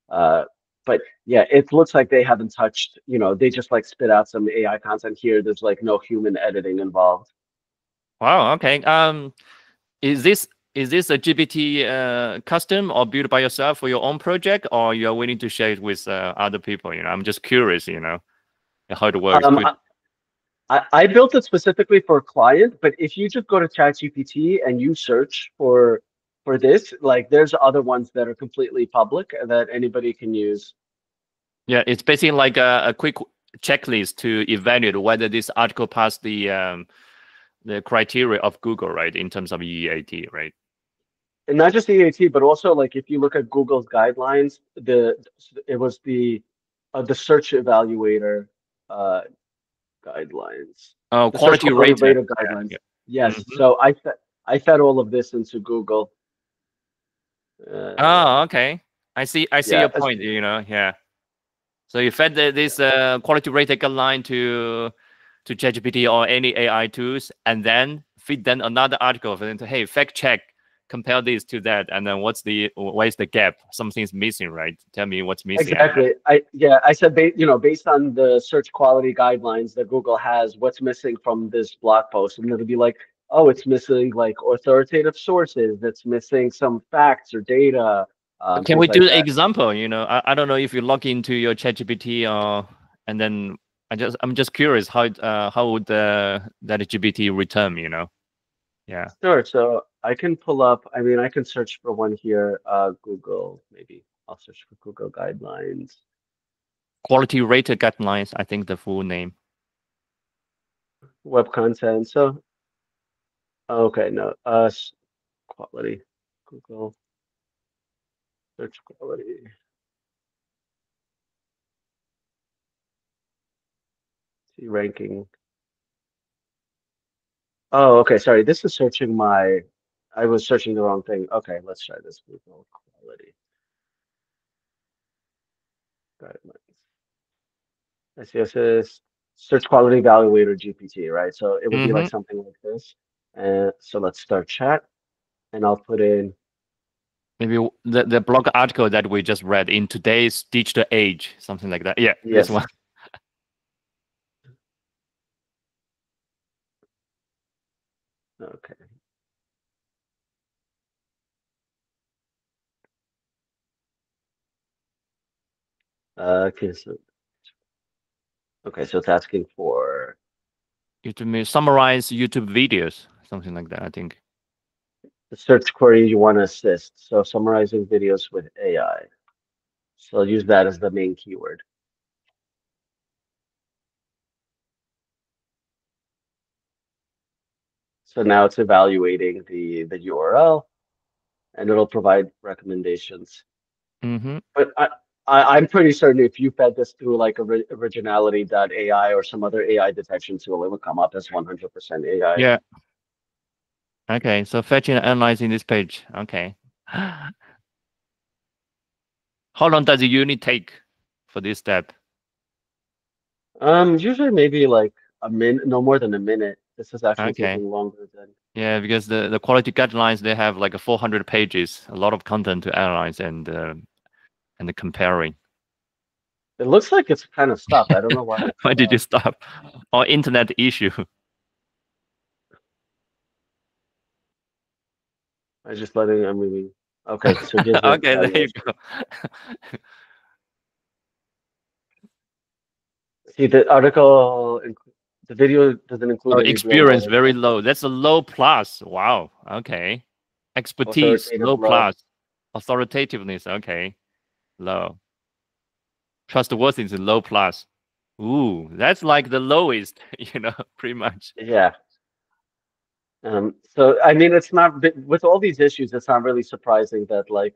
Uh, but yeah, it looks like they haven't touched, they just like spit out some AI content here. There's like no human editing involved. Wow. Okay. Is this a GPT custom or built by yourself for your own project, or you are willing to share it with other people? I'm just curious. How it works. Um, Could I built it specifically for a client, but if you just go to ChatGPT and you search for this, like there's other ones that are completely public that anybody can use. Yeah, it's basically like a quick checklist to evaluate whether this article passed the criteria of Google, right, in terms of EAT, right? And not just the EAT, but also like if you look at Google's guidelines, it was the search evaluator uh, guidelines, Oh, the search quality quality rater. rater Yeah. guidelines. Yeah. Yes, Mhm. so I fed all of this into Google. Uh, Oh, okay. I see yeah, your point. Yeah. So you fed this quality rated guideline to ChatGPT or any AI tools, and then feed them another article for them to, hey, fact check, compare this to that, and then where's the gap? Something's missing, right? Tell me what's missing. exactly. I said based on the search quality guidelines that Google has, what's missing from this blog post, and it'll be like, oh, it's missing like authoritative sources, it's missing some facts or data, Can we things do like an that. example? I don't know if you log into your ChatGPT or and then I'm just curious how would that GPT return? Yeah. Sure. So I can pull up, I mean, I can search for one here, Google, maybe I'll search for Google guidelines, Quality rated guidelines, I think the full name. web content. So, okay, no, quality, Google search quality, see ranking. Oh, okay, sorry. This is searching I was searching the wrong thing. Okay, let's try this Google quality guidelines. I see this is search quality evaluator GPT, right? So it would be Mm-hmm. like something like this. And so let's start chat and I'll put in. Maybe the blog article that we just read in today's digital age, something like that. Yeah, this Yes. one. Okay. So it's asking for YouTube summarize YouTube videos, something like that, I think. the search query you want to assist. So summarizing videos with AI. So I'll use that as the main keyword. So now it's evaluating the URL and it'll provide recommendations. Mm-hmm. But I'm pretty certain if you fed this through like originality.ai or some other AI detection tool, it would come up as 100% AI. Yeah. Okay, so fetching and analyzing this page. Okay. How long does the unit take for this step? Usually maybe like a minute, no more than a minute. This is actually Okay. taking longer than. Yeah, because the quality guidelines, they have like 400 pages, a lot of content to analyze and comparing. It looks like it's kind of stopped. I don't know why it's Why did you stop? Or internet issue? I just letting. I'm moving. Okay, so here's the Okay, there you evaluation. go. See, the article, the video doesn't include Oh, any real experience knowledge. very low. That's a low plus. Wow. Okay. Expertise Authoritative low low. plus. Authoritativeness. Okay. Low. Trustworthiness low plus. Ooh, that's like the lowest. Pretty much. Yeah. So I mean, it's not with all these issues. It's not really surprising that like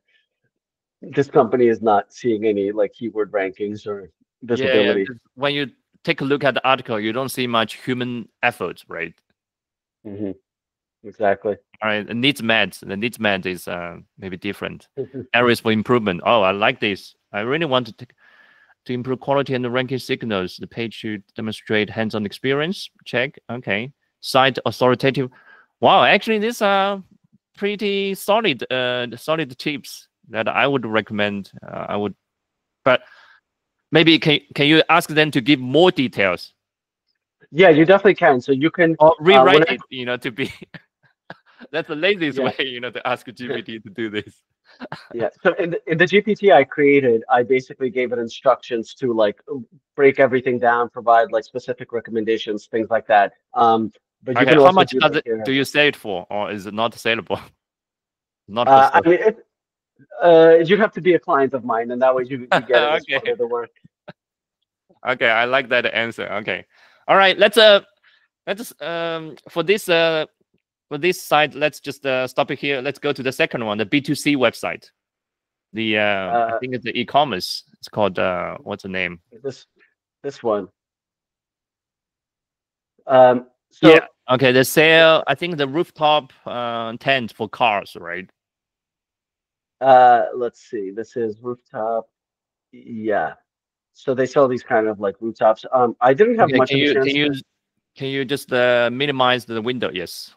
this company is not seeing any like keyword rankings or Yeah, yeah. visibility. When you take a look at the article, you don't see much human effort, right? Hmm. Exactly. All right, the needs met. The needs met is maybe different. Areas for improvement. Oh, I like this. I really want to improve quality and ranking signals. The page should demonstrate hands-on experience. Check. Okay. Cite authoritative. Wow, actually, these are pretty solid, solid tips that I would recommend. But maybe can you ask them to give more details Yeah, you definitely can. So you can or when rewrite I it? To be that's the laziest yeah. way, to ask GPT to do this. Yeah. So in the GPT I created, I basically gave it instructions to like break everything down, provide like specific recommendations, things like that. But you Okay, can how also much do does like it do you sell it for, or is it not saleable? Not for I sale. mean, you'd have to be a client of mine, and that way you get it as part Okay. of the work. Okay, I like that answer. Okay. All right, let's for this side, let's just stop it here. Let's go to the second one, the B2C website. The I Uh, think it's the e-commerce. It's called what's the name? this this one. Yeah. So Okay, the sale, I think the rooftop tent for cars, right? let's see. This is rooftop. Yeah. So they sell these kind of like rooftops. I didn't have Okay, much of a chance to. can you just minimize the window? Yes.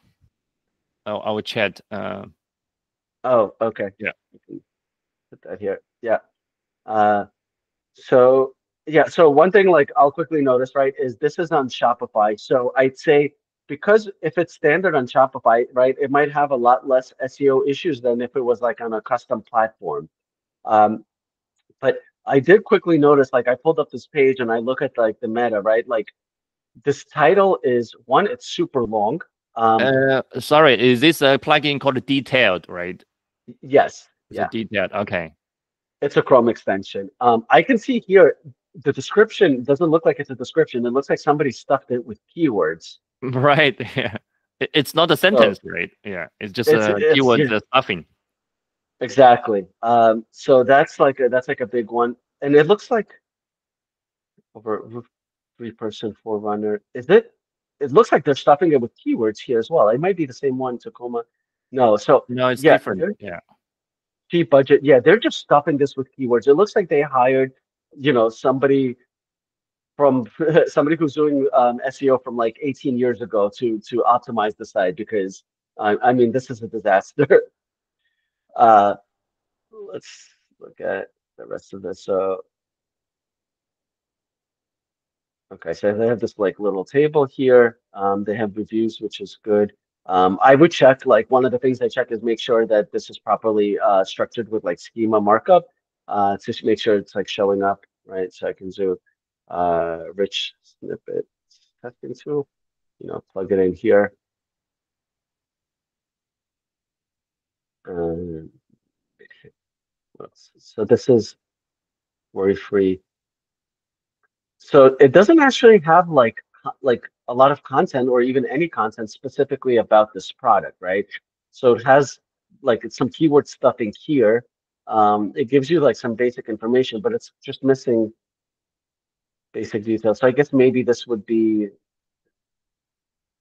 I will chat. Oh, okay. Yeah. You can put that here. Yeah. Uh, so yeah. So one thing like I'll quickly notice, right, is this is on Shopify. So I'd say because if it's standard on Shopify, right, it might have a lot less SEO issues than if it was like on a custom platform. Um, but I did quickly notice, like I pulled up this page and I look at like the meta, right? Like this title is one, it's super long. Um, Sorry, is this a plugin called Detailed, right? yes, Is it yeah, Detailed? Okay. it's a Chrome extension. I can see here the description doesn't look like it's a description. It looks like somebody stuffed it with keywords. Right. Yeah. It's not a So sentence, right? Yeah. It's just a it's keyword yeah, stuffing. exactly. So that's like a big one, and it looks like over three-person forerunner. Is it? It looks like they're stuffing it with keywords here as well. It might be the same one, Tacoma. No, so No, it's yeah, different. they're Yeah. cheap budget. Yeah, they're just stuffing this with keywords. It looks like they hired, somebody from somebody who's doing SEO from like 18 years ago to optimize the site because I mean this is a disaster. Uh, let's look at the rest of this. So okay, so they have this like little table here. They have reviews, which is good. I would check like one of the things I check is make sure that this is properly structured with like schema markup to make sure it's like showing up, right? So I can do rich snippet testing tool, plug it in here. Um, what else? So this is worry free. So it doesn't actually have like a lot of content or even any content specifically about this product, right? So it has like it's some keyword stuffing here. It gives you like some basic information, but it's just missing basic details. So I guess maybe this would be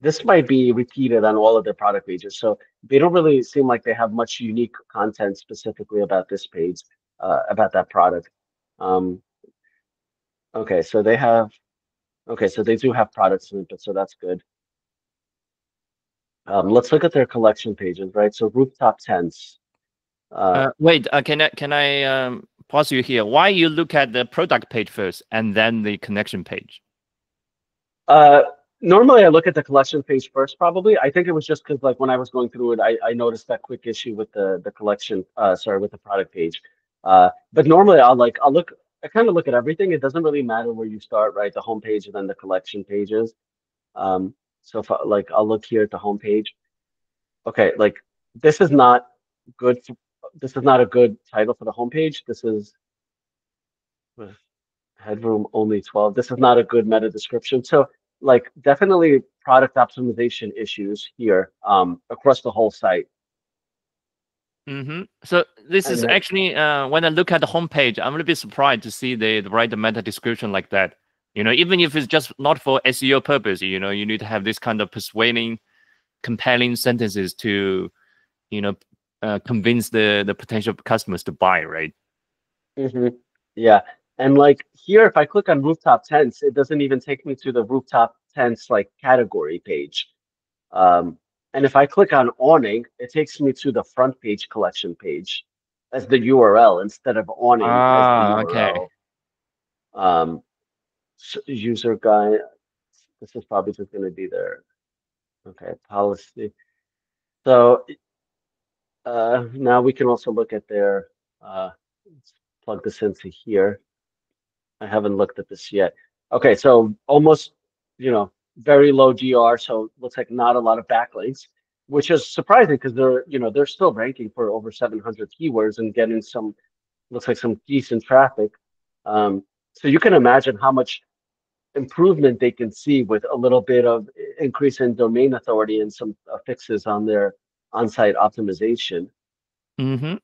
this might be repeated on all of their product pages. So they don't really seem like they have much unique content specifically about this page, about that product. Um, okay, so they have, okay, so they do have product snippets, so that's good. Let's look at their collection pages, right? So rooftop tents. Wait, can I pause you here? Why you look at the product page first and then the connection page? Uh, Normally I look at the collection page first, probably. I think it was just because like when I was going through it, I noticed that quick issue with the collection, sorry, with the product page. But normally I'll look, I kind of look at everything. It doesn't really matter where you start, right? The home page and then the collection pages. So if like I'll look here at the home page. Okay, like this is not good. This is not a good title for the homepage. This is with headroom only 12. This is not a good meta description. So like definitely product optimization issues here across the whole site. Mm-hmm. So this And is then, actually when I look at the homepage, I'm a little bit surprised to see they write the meta description like that. You know, even if it's just not for SEO purpose, you know, you need to have this kind of persuading, compelling sentences to, you know, convince the potential customers to buy, right? mhm, yeah. And like here, if I click on rooftop tents, it doesn't even take me to the rooftop tents like category page. Um, and if I click on awning, it takes me to the front page collection page as the URL instead of awning as the Ah, okay. URL. Um, User guide. This is probably just going to be their okay policy. So now we can also look at their. Let's plug this into here. I haven't looked at this yet. Okay, so almost, very low GR. So looks like not a lot of backlinks, which is surprising because they're still ranking for over 700 keywords and getting looks like some decent traffic. So you can imagine how much improvement they can see with a little bit of increase in domain authority and some fixes on their on-site optimization. Mm-hmm.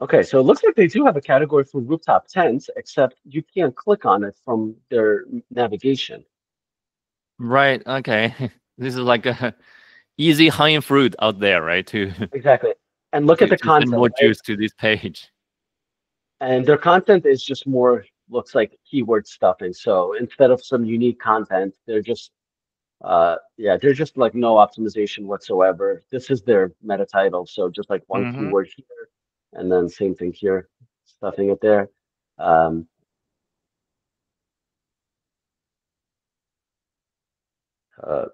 Okay, so it looks like they do have a category for rooftop tents, except you can't click on it from their navigation. Right. Okay. This is like a easy hanging fruit out there, right? To Exactly. And look at the to send content, more right? juice to this page. And their content is just more, looks like keyword stuffing. So instead of some unique content, they're just like no optimization whatsoever. This is their meta title. So just like one Mm-hmm. keyword here, and then same thing here, stuffing it there. Um, uh,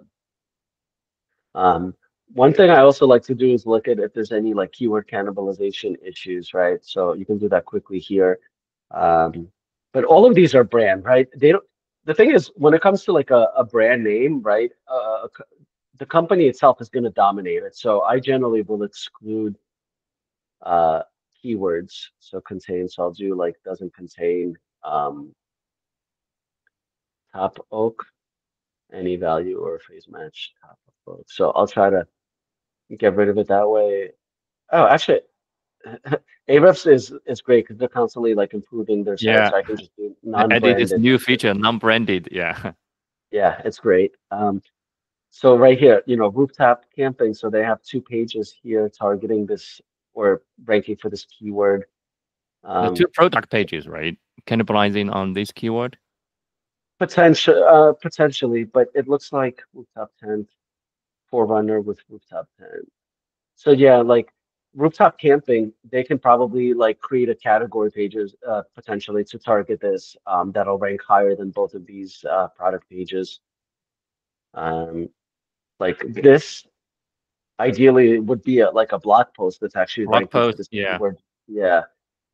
Um, One thing I also like to do is look at if there's any like keyword cannibalization issues, right? So you can do that quickly here. Um, but all of these are brand, right? They don't, the thing is, when it comes to like a brand name, right? The company itself is going to dominate it. So I generally will exclude uh, keywords. So contain, so I'll do like doesn't contain top oak, any value or phrase match top oak. So I'll try to get rid of it that way. Oh, actually, Ahrefs is great because they're constantly like improving their site, Yeah. so I can just do I added this non-branded. new feature, non-branded. Yeah. Yeah, it's great. So right here, rooftop camping. So they have two pages here targeting this or ranking for this keyword. The two Um, product pages, right? Cannibalizing on this keyword. Potentially, but it looks like rooftop tent, Forerunner with rooftop tent. So yeah, like rooftop camping, they can probably like create a category pages potentially to target this that'll rank higher than both of these product pages. Um, like this ideally would be like a blog post that's actually Blog ranking for post. this Yeah. keyword. Yeah.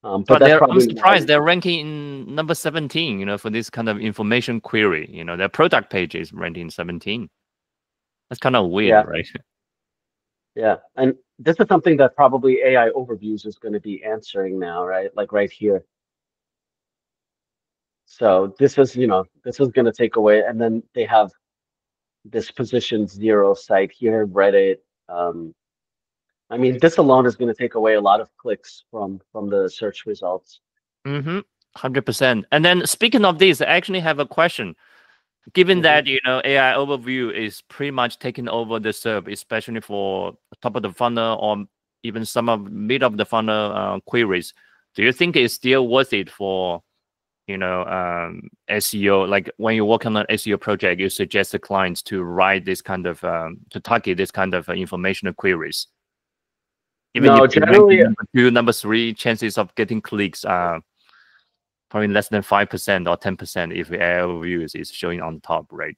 But But that's I'm probably not. surprised they're ranking in number 17, for this kind of information query. Their product page is ranking 17. That's kind of weird, Yeah, right? yeah. And this is something that probably AI overviews is going to be answering now, right? Like right here. So this is going to take away, and then they have this position zero site here, Reddit. Um, I mean, this alone is going to take away a lot of clicks from the search results. Mm-hmm. 100%. And then speaking of this, I actually have a question. Given that AI overview is pretty much taking over the SERP, especially for top of the funnel or even some of mid of the funnel queries, do you think it's still worth it for SEO? Like when you work on an SEO project, you suggest the clients to write this kind of to target this kind of informational queries. Even No, if you rank generally, number 2, number 3, chances of getting clicks are probably less than 5% or 10% if AI overviews is showing on top, right?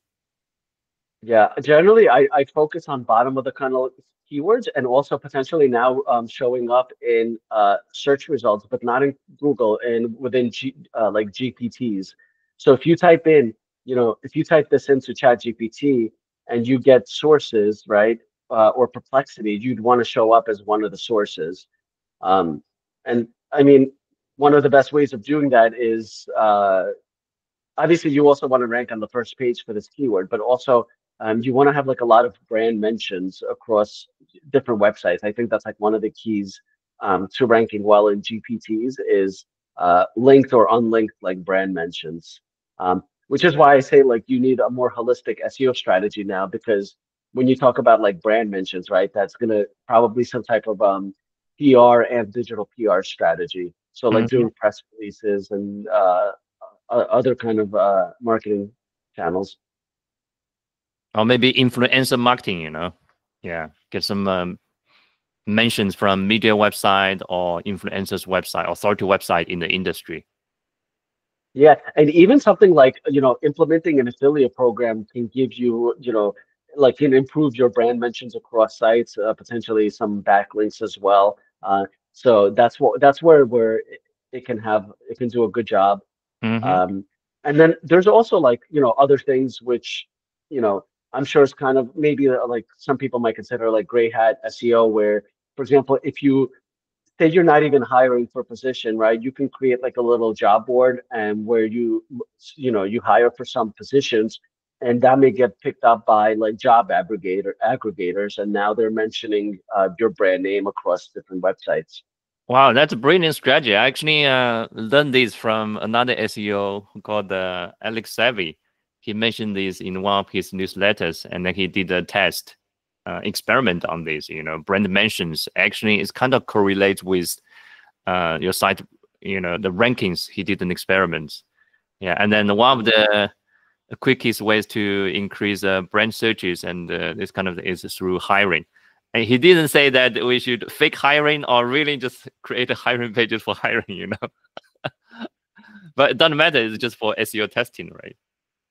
yeah, generally I focus on bottom of the funnel keywords and also potentially now showing up in search results, but not in Google and within like GPTs. So if you type in, if you type this into Chat GPT and you get sources, right, or Perplexity, you'd want to show up as one of the sources. And I mean, one of the best ways of doing that is obviously you also want to rank on the first page for this keyword, but also you want to have like a lot of brand mentions across different websites. I think that's like one of the keys to ranking well in GPTs is linked or unlinked like brand mentions, which is why I say like you need a more holistic SEO strategy now, because when you talk about like brand mentions, right, that's going to probably some type of PR and digital PR strategy. So like Mm-hmm. doing press releases and other kind of marketing channels. Or maybe influencer marketing, yeah, get some mentions from media website or influencers website, authority website in the industry. Yeah, and even something like, implementing an affiliate program can give you, like can improve your brand mentions across sites, potentially some backlinks as well. So that's where it can do a good job. Mm-hmm. Um, and then there's also like, other things which, you know, I'm sure it's kind of maybe like some people might consider like gray hat SEO, where, for example, if you say you're not even hiring for a position, right? You can create like a little job board and where you hire for some positions, and that may get picked up by like job aggregators, and now they're mentioning your brand name across different websites. Wow, that's a brilliant strategy. I actually learned this from another SEO called Alex Savvy. He mentioned this in one of his newsletters, and then he did a test experiment on this. Brand mentions actually is kind of correlates with your site, the rankings. He did an experiment. Yeah, and then one of the quickest ways to increase brand searches and this kind of is through hiring. And he didn't say that we should fake hiring or really just create a hiring pages for hiring, But it doesn't matter. It's just for SEO testing, right?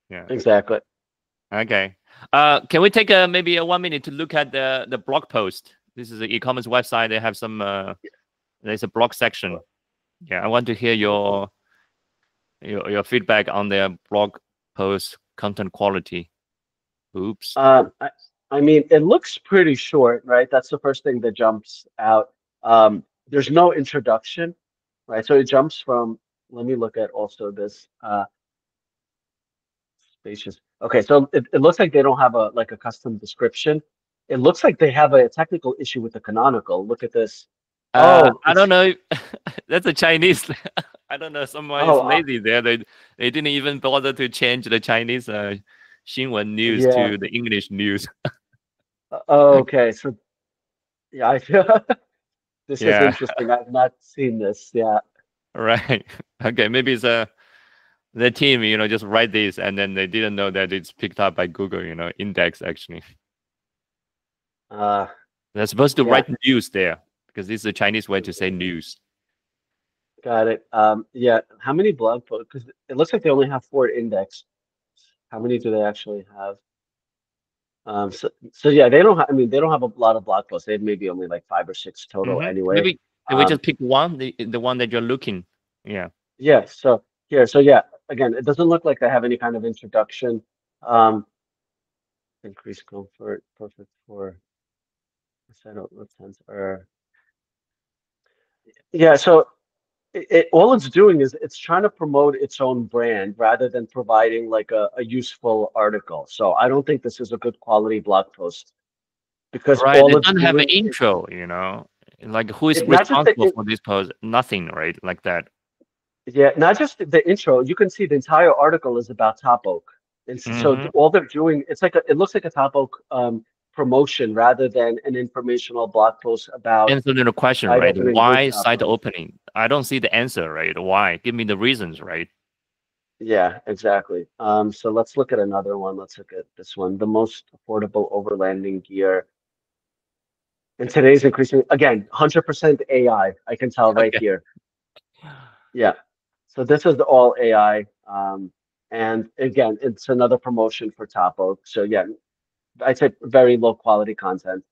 Yeah. Exactly. Okay. Can we take maybe a 1 minute to look at the blog post? This is an e-commerce website. They have some. There's a blog section. Yeah, I want to hear your feedback on their blog post content quality. Oops. I mean, it looks pretty short, right? That's the first thing that jumps out. There's no introduction, right? So it jumps from, let me look at also this spacious. Okay, so it looks like they don't have a custom description. It looks like they have a technical issue with the canonical. Look at this. Oh, I don't know. That's a Chinese. I don't know. Someone is oh, lazy there. They didn't even bother to change the Chinese 新闻 news yeah. to the English news. Okay, so yeah, I feel this is Yeah, interesting. I've not seen this. Yeah. right. Okay, maybe it's the team, just write this and then they didn't know that it's picked up by Google, index actually. Uh, They're supposed to yeah. write news there because this is a Chinese way to say news. Got it. Yeah. How many blog posts? Because it looks like they only have 4 index. How many do they actually have? So yeah, they don't have. I mean, they don't have a lot of blog posts. They have maybe only like 5 or 6 total anyway. Maybe can we Um, just pick one, the one that you're looking? Yeah. yeah. So here, so yeah. Again, it doesn't look like they have any kind of introduction. Um, increased comfort, perfect for what sense? Or yeah. So all it's doing is it's trying to promote its own brand rather than providing like a useful article. So I don't think this is a good quality blog post because Right. all They it's don't have an doing intro, Like who is not just responsible for this post? Nothing, right? Like that. yeah, not just the intro. You can see the entire article is about Top Oak. And so Mm-hmm. all they're doing, it looks like a Topo promotion rather than an informational blog post about Answer the question, site right? opening, Why rooftop site rooms. opening? I don't see the answer, right? Why? Give me the reasons, right? Yeah, exactly. So let's look at another one. Let's look at this one. The most affordable overlanding gear in today's increasing, again, 100% AI. I can tell right Okay. here. Yeah. So this is all AI. And again, it's another promotion for Topo. So yeah, I'd say very low quality content.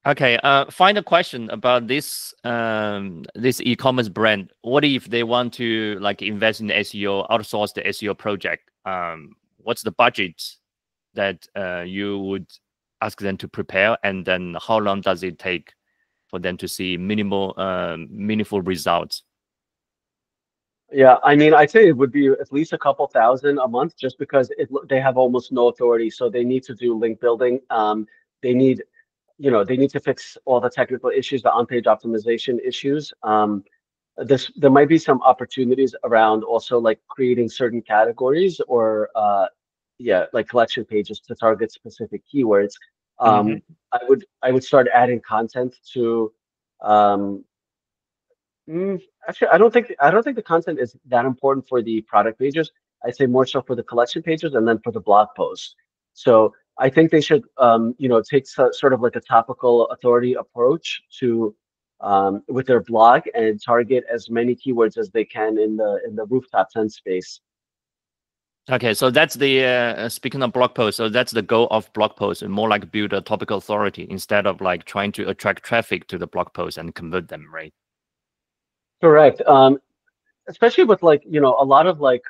Okay. Final question about this e-commerce brand. What if they want to like invest in SEO, outsource the SEO project? What's the budget that you would ask them to prepare, and then how long does it take for them to see meaningful results? Yeah, I mean, I'd say it would be at least a couple thousand a month just because they have almost no authority. So they need to do link building. They need, they need to fix all the technical issues, the on-page optimization issues. There might be some opportunities around also like creating certain categories or yeah, like collection pages to target specific keywords. Mm-hmm. I would start adding content to um, actually, I don't think the content is that important for the product pages. I'd say more so for the collection pages and then for the blog posts. So I think they should, take sort of like a topical authority approach to with their blog and target as many keywords as they can in the rooftop tent space. Okay, so that's the speaking of blog posts. So that's the goal of blog posts, and more like build a topical authority instead of like trying to attract traffic to the blog post and convert them, right? Correct. Especially with like a lot of like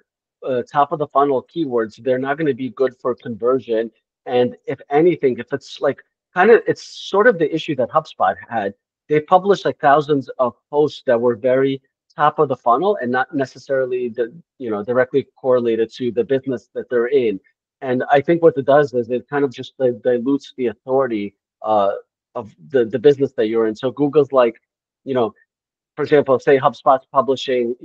top of the funnel keywords, they're not going to be good for conversion. And if anything, if it's like it's sort of the issue that HubSpot had. They published like thousands of posts that were very top of the funnel and not necessarily directly correlated to the business that they're in. And I think what it does is it kind of just dilutes the authority of the business that you're in. So Google's like, you know for example, say HubSpot's publishing,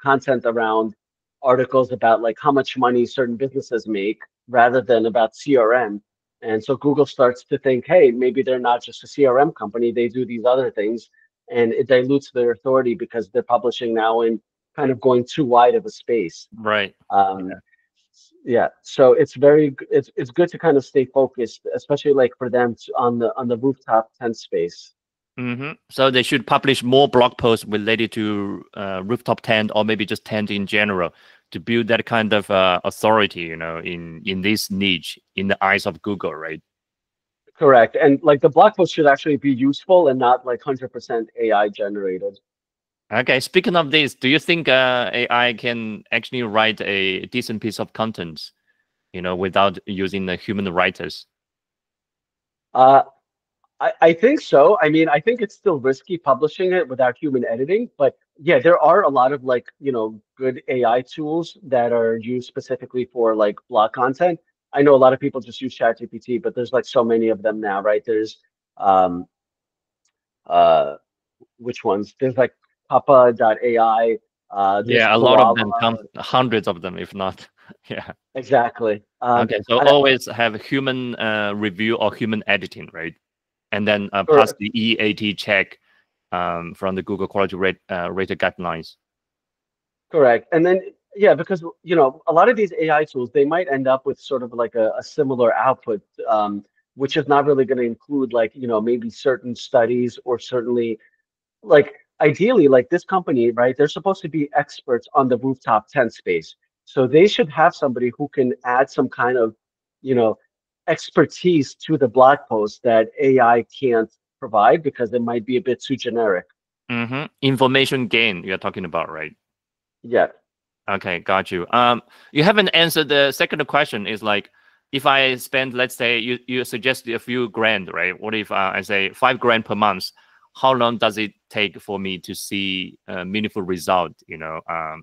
content around articles about like how much money certain businesses make rather than about CRM. And so Google starts to think, hey, maybe they're not just a CRM company, they do these other things. And it dilutes their authority because they're publishing now in kind of going too wide of a space. Right. Um, yeah, so it's good to kind of stay focused, especially like for them on the rooftop tent space. Mm-hmm. So they should publish more blog posts related to rooftop tent, or maybe just tent in general, to build that kind of authority, in this niche in the eyes of Google, right? Correct. And like the blog post should actually be useful and not like 100% AI generated. Okay. Speaking of this, do you think AI can actually write a decent piece of content, without using the human writers? Uh, I think so. I mean, I think it's still risky publishing it without human editing, but yeah, there are a lot of like, good AI tools that are used specifically for like blog content. I know a lot of people just use ChatGPT, but there's like so many of them now, right? There's um uh which ones? There's like Papa.ai, there's Yeah, a lot of them Koala. come, hundreds of them, if not. Yeah. Exactly. Okay. So I, always have human review or human editing, right? And then or pass the EAT check from the Google Quality Rated guidelines. Correct. And then, yeah, because, a lot of these AI tools, they might end up with sort of like a similar output, which is not really going to include like, maybe certain studies or certainly like ideally like this company, right? They're supposed to be experts on the rooftop tent space. So they should have somebody who can add some kind of, you know, expertise to the blog post that AI can't provide because it might be a bit too generic. Mm-hmm. Information gain you're talking about, right? Yeah. Okay, got you. You haven't answered the second question. Is like, if I spend, let's say, you suggested a few grand, right? What if I say 5 grand per month? How long does it take for me to see a meaningful result?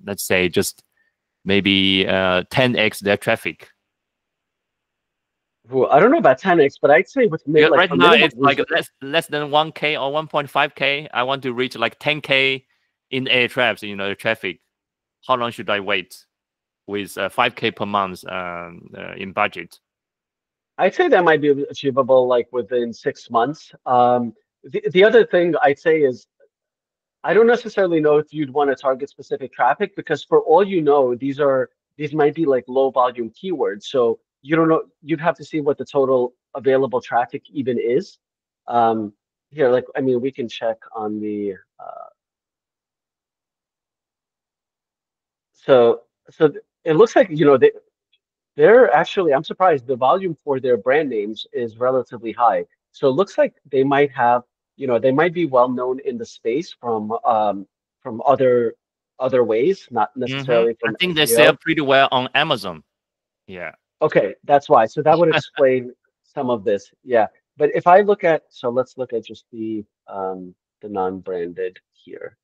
Let's say just maybe 10x their traffic. Well, I don't know about 10x, but I'd say with Yeah, like right for now minimum it's like less than 1K or 1.5K. I want to reach like 10K in Ahrefs, the traffic. How long should I wait? with 5K per month in budget? I'd say that might be achievable like within 6 months. The other thing I'd say is I don't necessarily know if you'd want to target specific traffic because for all you know, these might be like low volume keywords. So you don't know, you'd have to see what the total available traffic even is. Um, Here, like I mean, we can check on the so it looks like they're actually I'm surprised the volume for their brand names is relatively high. So it looks like they might have, they might be well known in the space from other ways, not necessarily I from think they sell SEO. pretty well on Amazon. Yeah. Okay, that's why. So that would explain some of this. Yeah. But if I look at, so let's look at just the non-branded here.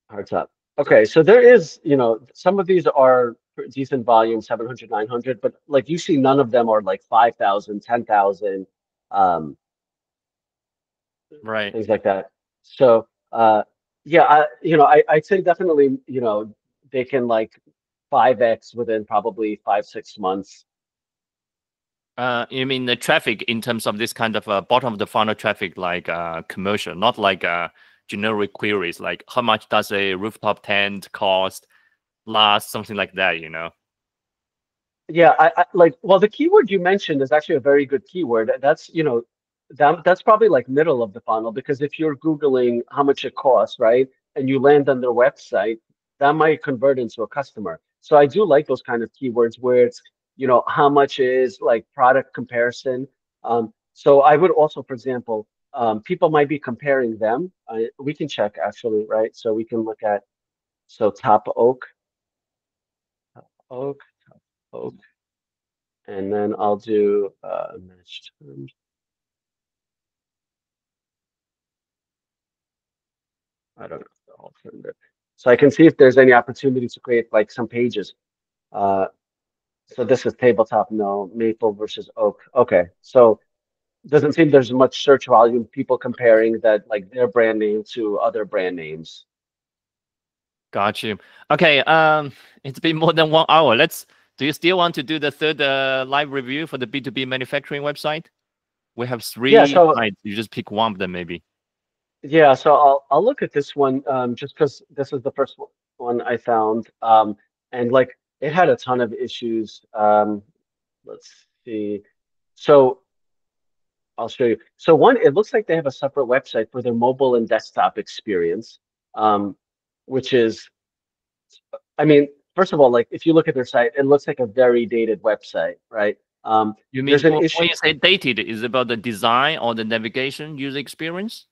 Hearts up. Okay, so there is, some of these are decent volume, 700, 900, but like you see, none of them are like 5,000, 10,000, um, Right. things like that. So, yeah, I'd say definitely, they can like 5x within probably 5, 6 months. You mean the traffic in terms of this kind of bottom of the funnel traffic, like commercial, not like generic queries, like how much does a rooftop tent cost, last, something like that, Yeah, I like, well, the keyword you mentioned is actually a very good keyword. That's, that's probably like middle of the funnel because if you're Googling how much it costs, right, and you land on their website, that might convert into a customer. So I do like those kind of keywords where it's, how much is like product comparison. So I would also, for example, people might be comparing them. We can check actually, right? So we can look at, so top oak, oak. And then I'll do match terms. I don't know the alternative. So I can see if there's any opportunity to create like some pages. Uh, so this is tabletop, no, maple versus oak. Okay, so doesn't seem there's much search volume, people comparing that like their brand name to other brand names. Got you. Okay, it's been more than 1 hour. Do you still want to do the third live review for the B2B manufacturing website? We have Yeah, three so sites. You just pick one of them, maybe. yeah, so I'll look at this one just because this is the first one I found. And like it had a ton of issues. Let's see. So I'll show you. So one, it looks like they have a separate website for their mobile and desktop experience, um, which is, I mean, first of all, like if you look at their site, it looks like a very dated website, right? You mean There's an when issue. you say dated, is it about the design or the navigation user experience?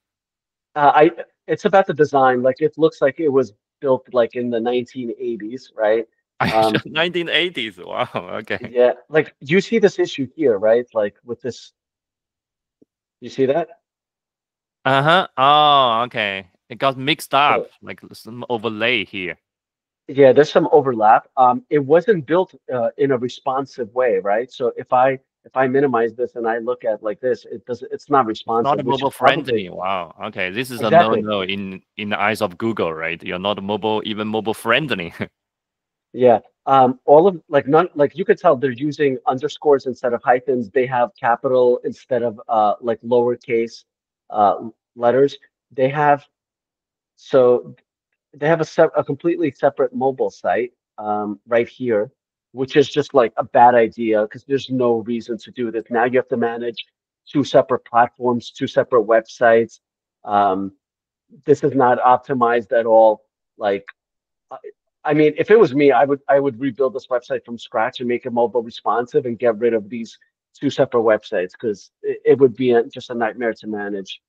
I It's about the design. Like it looks like it was built like in the 1980s, right? Um, 1980s. Wow. Okay. yeah, like you see this issue here, right? Like with this, you see that? Uh-huh. Oh, okay. It got mixed up, So like some overlay here. yeah, there's some overlap. It wasn't built in a responsive way, right? So if I minimize this and I look at like this, it's not It's not responsive, a which is mobile probably friendly. Wow. Okay. This is a exactly. no-no in the eyes of Google, right? You're not even mobile friendly. Yeah. All of like none like you could tell they're using underscores instead of hyphens. They have capital instead of like lowercase letters. They have so they have a completely separate mobile site right here, which is just like a bad idea because there's no reason to do this. Now you have to manage two separate platforms, two separate websites. Um, this is not optimized at all. Like, I, I mean, if it was me, I would rebuild this website from scratch and make it mobile responsive and get rid of these two separate websites because it would be just a nightmare to manage.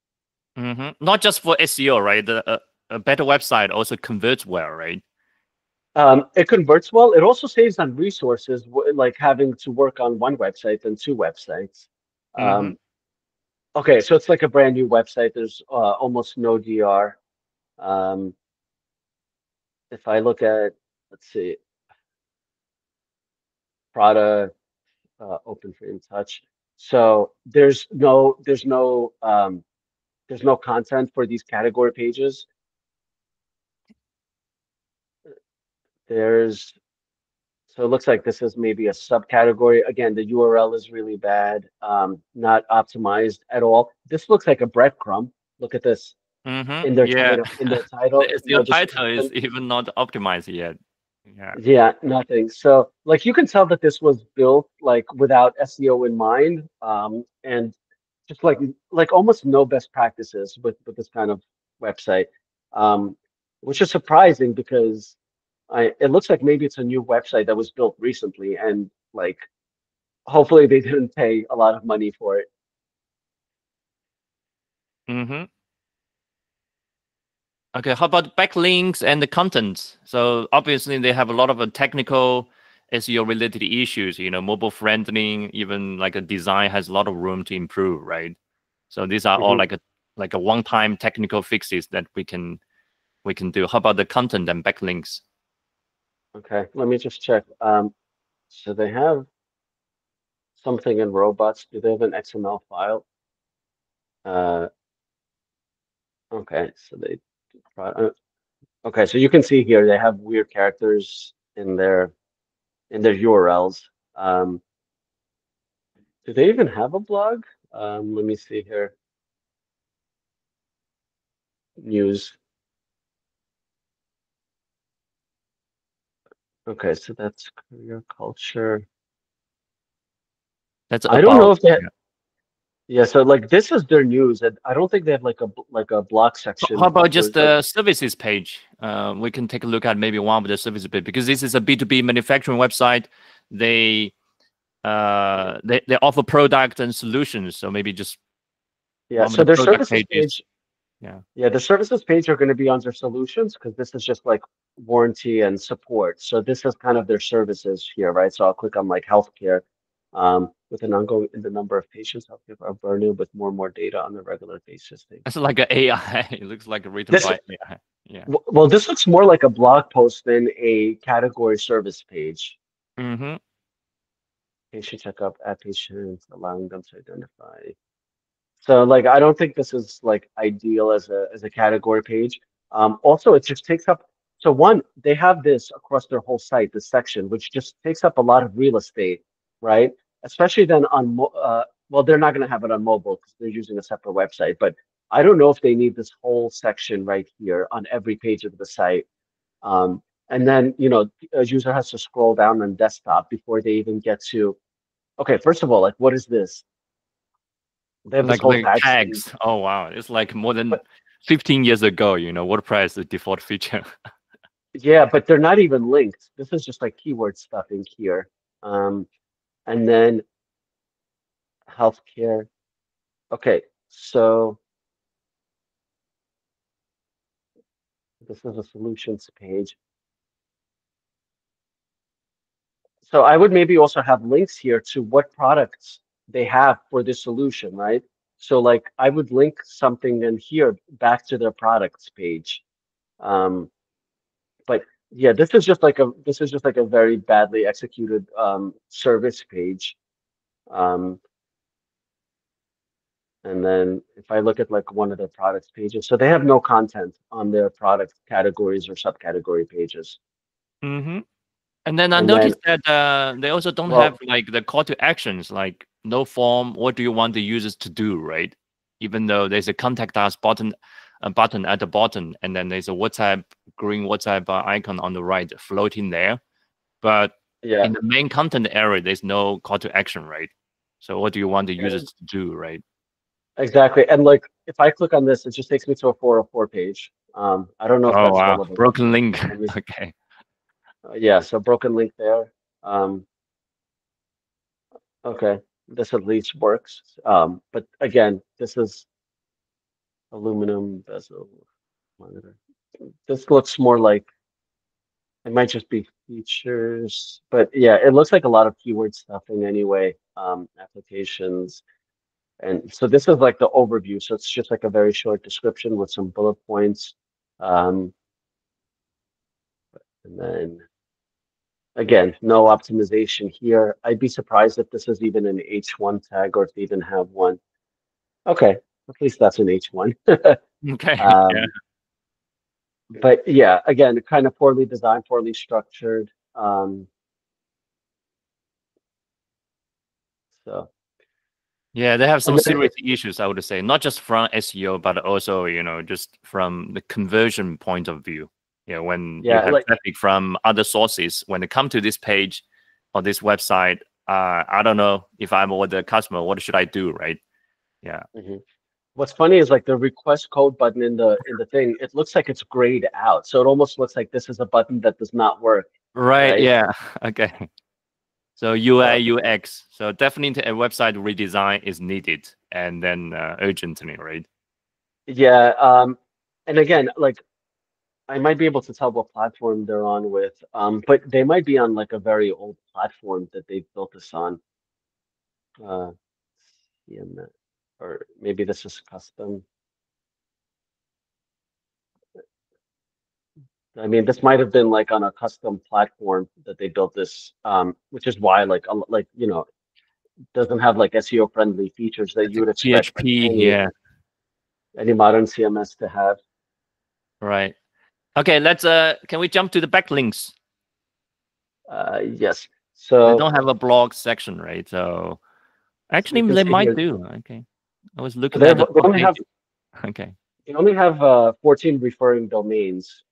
Not just for SEO, right? A better website also converts well, right? It converts well. It also saves on resources, like having to work on one website than two websites. Mm-hmm. Um, okay, so it's like a brand new website. There's almost no DR. Um, if I look at, let's see, Prada, Open Frame Touch. So there's no content for these category pages. there's so it looks like this is maybe a subcategory. Again, the URL is really bad, not optimized at all. This looks like a breadcrumb. Look at this Yeah. in their title, The no SEO title is description. even not optimized yet. Yeah. Yeah, nothing. So like you can tell that this was built like without SEO in mind, and just like almost no best practices with this kind of website, um, which is surprising because it looks like maybe it's a new website that was built recently, and like hopefully they didn't pay a lot of money for it. Mm-hmm. Okay, how about backlinks and the content? So obviously they have a lot of technical SEO related issues, mobile friendly, even like a design has a lot of room to improve, right? So these are all Mhm. like a one-time technical fixes that we can do. How about the content and backlinks? Okay, let me just check. So they have something in robots. Do they have an XML file? Uh, okay, so they okay, so you can see here they have weird characters in their URLs. Um, do they even have a blog? Let me see here. News. Okay, so that's career culture. That's I don't know about. if they Yeah. yeah, so like this is their news. And I don't think they have like a blog How section about for just like the services page? We can take a look at maybe one of the services page because this is a B2B manufacturing website. They they offer product and solutions. So maybe just yeah, one of so the their product services pages. page, Yeah. yeah, the services page are going to be under solutions because this is just like warranty and support. So this is kind of their services here, right? So I'll click on like healthcare. With an ongoing in the number of patients healthcare are burning with more and more data on a regular basis. It's like an AI. It looks like written This by AI. Yeah. well, this looks more like a blog post than a category service page. Mm-hmm. Patient checkup at patients, allowing them to identify. So like I don't think this is like ideal as a category page. Also it just takes up so one, they have this across their whole site, this section, which just takes up a lot of real estate, right? Especially then on well, they're not going to have it on mobile because they're using a separate website, but I don't know if they need this whole section right here on every page of the site. And then, a user has to scroll down on desktop before they even get to, okay, first of all, like, what is this? They have this whole Like tag scheme. tags. Oh wow. It's like more than But 15 years ago, WordPress the default feature. yeah, but they're not even linked. This is just like keyword stuffing here. Um, and then healthcare. Okay, so this is a solutions page. So I would maybe also have links here to what products they have for this solution, right? So like I would link something in here back to their products page. Um, but yeah, this is just like a very badly executed service page. Um, and then if I look at like one of their products pages, so they have no content on their product categories or subcategory pages. Mm-hmm. And then I And then, noticed that they also don't have well, like the call to actions, like no form. What do you want the users to do, right? Even though there's a contact us button, a button at the bottom, and then there's a WhatsApp green WhatsApp icon on the right, floating there. But yeah, in the main content area, there's no call to action, right? So what do you want the users to do, right? exactly. And like if I click on this, it just takes me to a 404 page. I don't know if Oh that's wow, relevant. broken link. Let me, Okay. yeah, so broken link there. Um, okay, this at least works. But again, this is aluminum bezel monitor. This looks more like it might just be features, but yeah, it looks like a lot of keyword stuffing anyway. Applications. And so this is like the overview. So it's just like a very short description with some bullet points. Um, and then again, no optimization here. I'd be surprised if this is even an H1 tag or if they even have one. Okay, at least that's an H1. Okay. Yeah. Um, But yeah, again, kind of poorly designed, poorly structured. So Yeah, they have some and then serious issues, I would say, not just from SEO, but also, just from the conversion point of view. Yeah, when you yeah, have like traffic from other sources, when they come to this page or this website, I don't know if I'm with the customer, what should I do, right? Yeah. mhm. What's funny is like the request code button in the thing, it looks like it's grayed out. So it almost looks like this is a button that does not work, Right. right? Yeah. Okay. So UI, So UX. So definitely a website redesign is needed and then urgently, right? yeah, and again, like I might be able to tell what platform they're on with, but they might be on like a very old platform that they built this on. Uh, CMS, or maybe this is custom. I mean, this might have been like on a custom platform that they built this, which is why like doesn't have like SEO friendly features that It's you a would expect PHP. Yeah. any modern CMS to have. Right. Okay. Let's. Can we jump to the backlinks? Yes. They So don't have a blog section, right? So we actually, can they see might here do. Okay. I was so looking at the they top only have pages. Okay. 14 referring domains.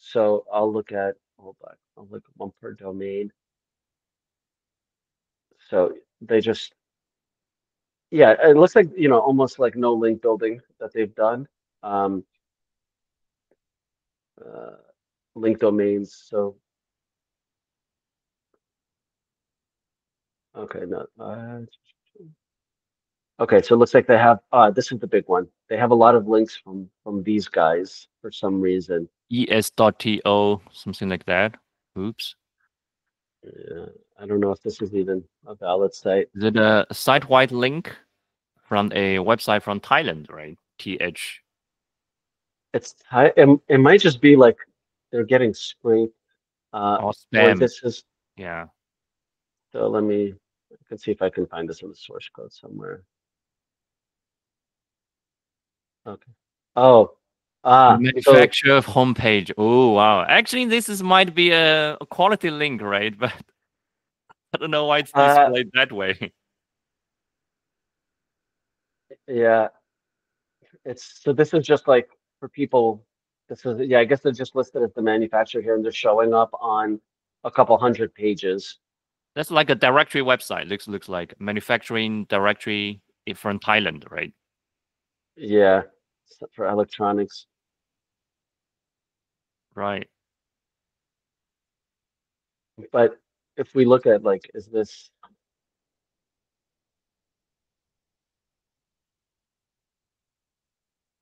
So I'll look at hold on, I'll look at one per domain. So they just yeah, it looks like almost like no link building that they've done. Um, uh, link domains. So okay, no. Okay, so it looks like they have this is the big one. They have a lot of links from these guys for some reason. es.to, something like that. Oops. Yeah, I don't know if this is even a valid site. Is it a site-wide link from a website from Thailand, right? TH. It might just be like they're getting scraped, Or or spam. this is Yeah. so I can see if I can find this in the source code somewhere. Okay. Oh, The so manufacturer homepage. Oh, wow. Actually, might be a quality link, right? But I don't know why it's uh displayed that way. yeah, this is just like for people. This is yeah, I guess they're just listed as the manufacturer here, and they're showing up on a couple hundred pages. That's like a directory website. Looks like manufacturing directory from Thailand, right? Yeah, for electronics. Right. But if we look at like, is this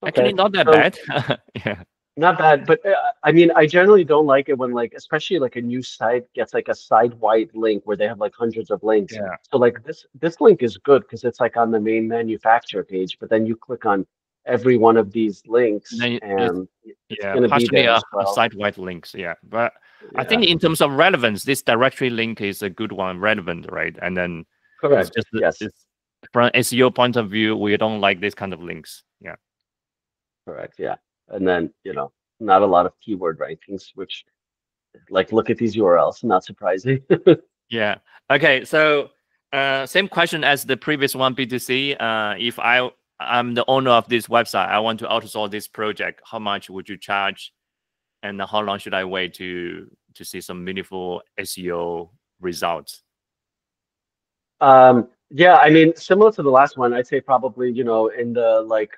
Actually, okay? not that So bad. Yeah. not bad, but I mean, I generally don't like it when like, especially like a new site gets like a side white link where they have like hundreds of links. Yeah. So like this link is good because it's like on the main manufacturer page, but then you click on every one of these links Then it's and it's yeah, going to be partially there a as well. site-wide links. Yeah, but I Yeah, think in terms of relevance, this directory link is a good one, relevant, right? And then it's correct. just Yes, it's from SEO point of view, we don't like this kind of links. Yeah. correct. Yeah. And then, not a lot of keyword rankings, which like look at these URLs, not surprising. Yeah. Okay. So, same question as the previous one, B2C. If I'm the owner of this website, I want to outsource this project. How much would you charge, and how long should I wait to see some meaningful SEO results? Yeah, I mean, similar to the last one, I'd say probably, in the like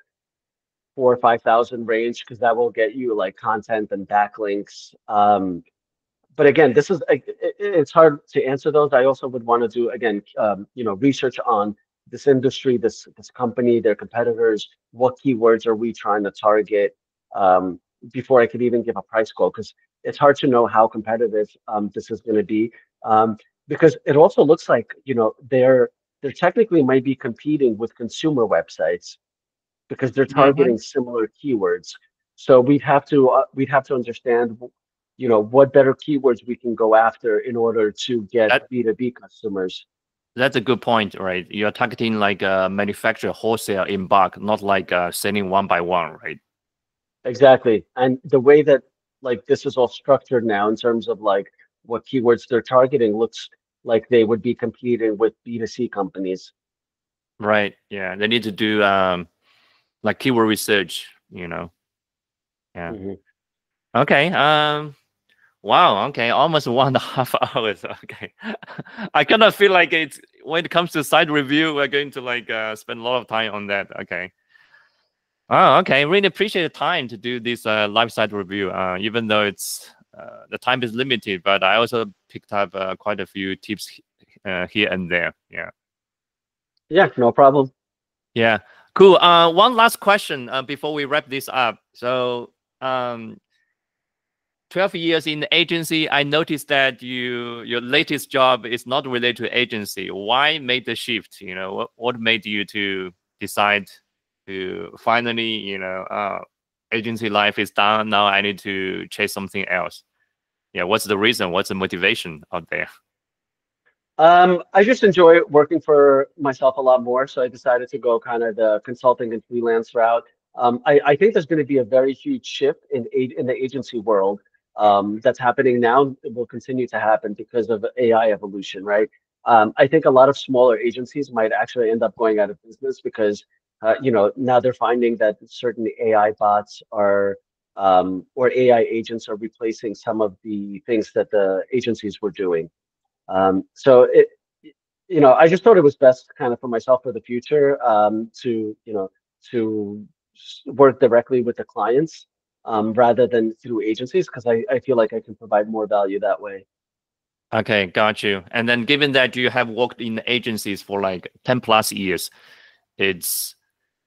4 or 5 thousand range, because that will get you like content and backlinks. But again, this is it's hard to answer those. I also would want to do again, research on this industry, this company, their competitors. What keywords are we trying to target before I could even give a price quote? Because it's hard to know how competitive this is going to be. Because it also looks like they're technically might be competing with consumer websites because they're Mm-hmm. targeting similar keywords. So we'd have to understand, what better keywords we can go after in order to get That B2B customers. that's a good point, right? You're targeting like a manufacturer wholesale in bulk, not like selling one by one, right? Exactly. And the way that like this is all structured now in terms of like what keywords they're targeting looks like they would be competing with B2C companies. Right. Yeah. They need to do like keyword research, Yeah. Hmm. Okay. Wow. Okay. Almost 1.5 hours. Okay. I kind of feel like it's when it comes to site review, we're going to like spend a lot of time on that. Okay. Oh, okay. Really appreciate the time to do this live site review. Even though it's the time is limited, but I also picked up quite a few tips here and there. Yeah. Yeah, no problem. Yeah. Cool. One last question before we wrap this up. So, 12 years in the agency, I noticed that your latest job is not related to agency. Why made the shift? What made you to decide to finally, agency life is done. Now I need to chase something else. Yeah. What's the reason? What's the motivation out there? I just enjoy working for myself a lot more, so I decided to go kind of the consulting and freelance route. I think there's going to be a very huge shift in the agency world that's happening now. It will continue to happen because of AI evolution, right? I think a lot of smaller agencies might actually end up going out of business because now they're finding that certain AI bots are or AI agents are replacing some of the things that the agencies were doing. So I just thought it was best kind of for myself for the future to work directly with the clients rather than through agencies because I feel like I can provide more value that way. Okay, got you. And then given that you have worked in agencies for like 10 plus years, it's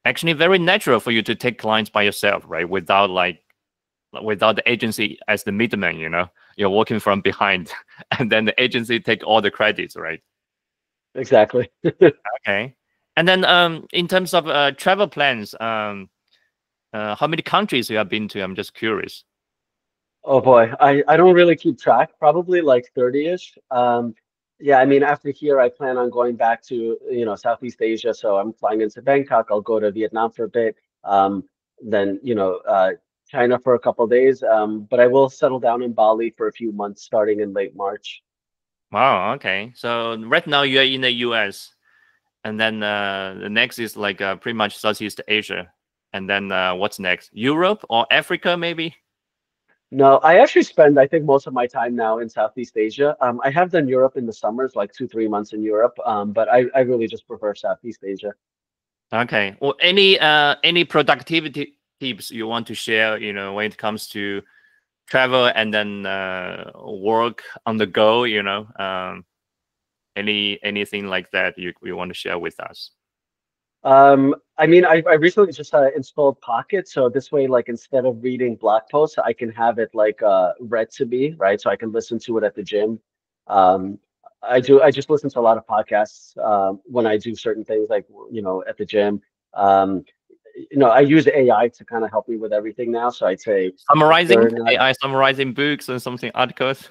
actually very natural for you to take clients by yourself, right? Without the agency as the middleman, you're working from behind, and then the agency take all the credits, right? Exactly. Okay. And then in terms of travel plans, how many countries you have been to? I'm just curious. Oh boy, I don't really keep track, probably like 30-ish. Yeah, I mean, after here, I plan on going back to, Southeast Asia. So I'm flying into Bangkok. I'll go to Vietnam for a bit. Then, China for a couple days. But I will settle down in Bali for a few months starting in late March. Wow. Okay. So right now you're in the U.S. and then the next is like pretty much Southeast Asia, and then what's next? Europe or Africa, maybe? No, I actually spend, I think, most of my time now in Southeast Asia. I have done Europe in the summers, like 2, 3 months in Europe. But I really just prefer Southeast Asia. Okay. Or any productivity tips you want to share? When it comes to travel and then work on the go. Anything like that you want to share with us? I mean, I recently just installed Pocket, so this way, like instead of reading blog posts, I can have it like read to me, right? So I can listen to it at the gym. Um, I just listen to a lot of podcasts when I do certain things, like at the gym. Um, I use AI to kind of help me with everything now. So I'd say if Summarizing they're not AI, summarizing books and something articles.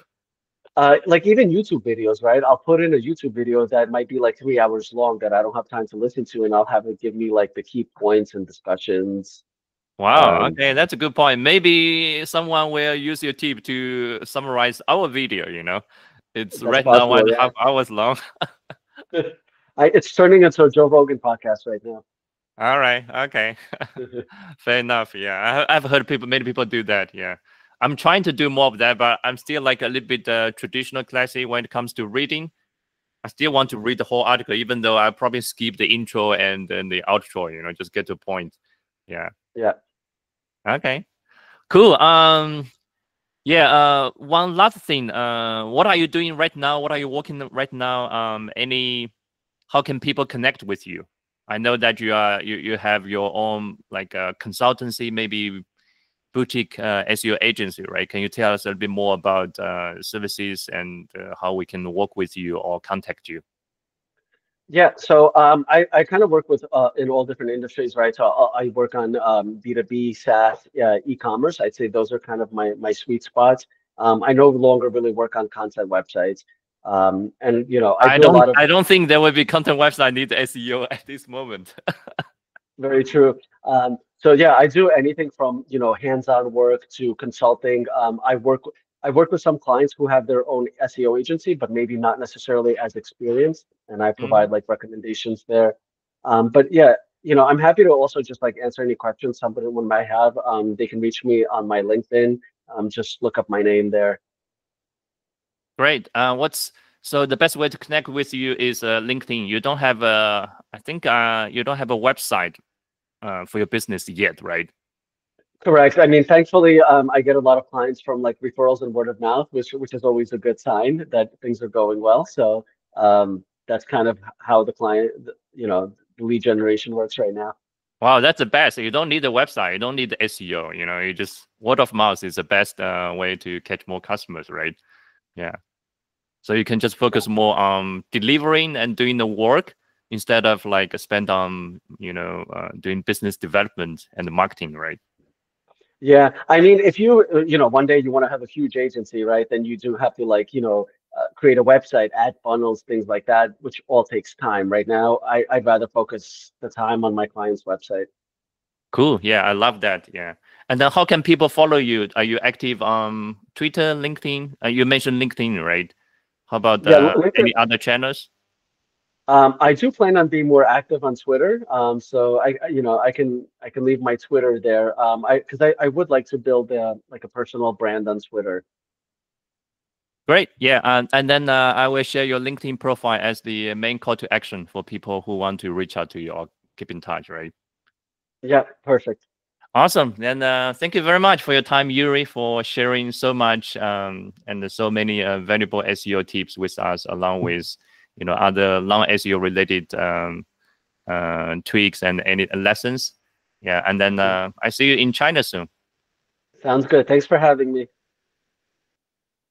like even YouTube videos, right? I'll put in a YouTube video that might be like 3 hours long that I don't have time to listen to, and I'll have it give me like the key points and discussions. Wow. Um, Okay, that's a good point. Maybe someone will use your tip to summarize our video. It's that's right now one possible, and a yeah. half hours long. It's turning into a Joe Rogan podcast right now. All right. Okay. Fair enough. Yeah, I've heard many people do that. Yeah, I'm trying to do more of that, but I'm still like a little bit traditional classy when it comes to reading. I still want to read the whole article, even though I probably skip the intro and then the outro. Just get to the point. Yeah. Yeah. Okay. Cool. Yeah. One last thing. What are you doing right now? What are you working on right now? How can people connect with you? I know that you have your own like consultancy, maybe boutique SEO agency, right? Can you tell us a little bit more about services and how we can work with you or contact you? Yeah, so I kind of work with in all different industries, right? So I work on B2B, SaaS, e-commerce. I'd say those are kind of my sweet spots. I no longer really work on content websites. And I I do a don't lot of I don't think there will be content website need SEO at this moment. very true. So yeah, I do anything from, hands-on work to consulting. I work with some clients who have their own SEO agency, but maybe not necessarily as experienced, and I Mhm. provide like recommendations there. But yeah, I'm happy to also just like answer any questions somebody one might have. They can reach me on my LinkedIn. Just look up my name there. Great. So the best way to connect with you is LinkedIn. You don't have I think you don't have a website for your business yet, right? Correct. I mean, thankfully, I get a lot of clients from like referrals and word of mouth, which is always a good sign that things are going well. So that's kind of how the lead generation works right now. Wow, that's the best. You don't need a website. You don't need the SEO. You just word of mouth is the best way to catch more customers, right? Yeah. So you can just Yeah. focus more on delivering and doing the work instead of like spend on doing business development and marketing, right? Yeah. I mean, if one day you want to have a huge agency, right, then you do have to like, create a website, add funnels, things like that, which all takes time. Right now, I'd rather focus the time on my client's website. Cool. Yeah, I love that. Yeah. And then how can people follow you? Are you active on Twitter, LinkedIn? You mentioned LinkedIn, right? How about Yeah, LinkedIn. any other channels? I do plan on being more active on Twitter. So I can leave my Twitter there. Because I would like to build like a personal brand on Twitter. Great. Yeah. And then I will share your LinkedIn profile as the main call to action for people who want to reach out to you or keep in touch, right? Yeah, perfect. Awesome. Then thank you very much for your time, Yuri, for sharing so much and so many valuable SEO tips with us, along with other non SEO related tweaks and any lessons. Yeah. And then I see you in China soon. Sounds good. Thanks for having me.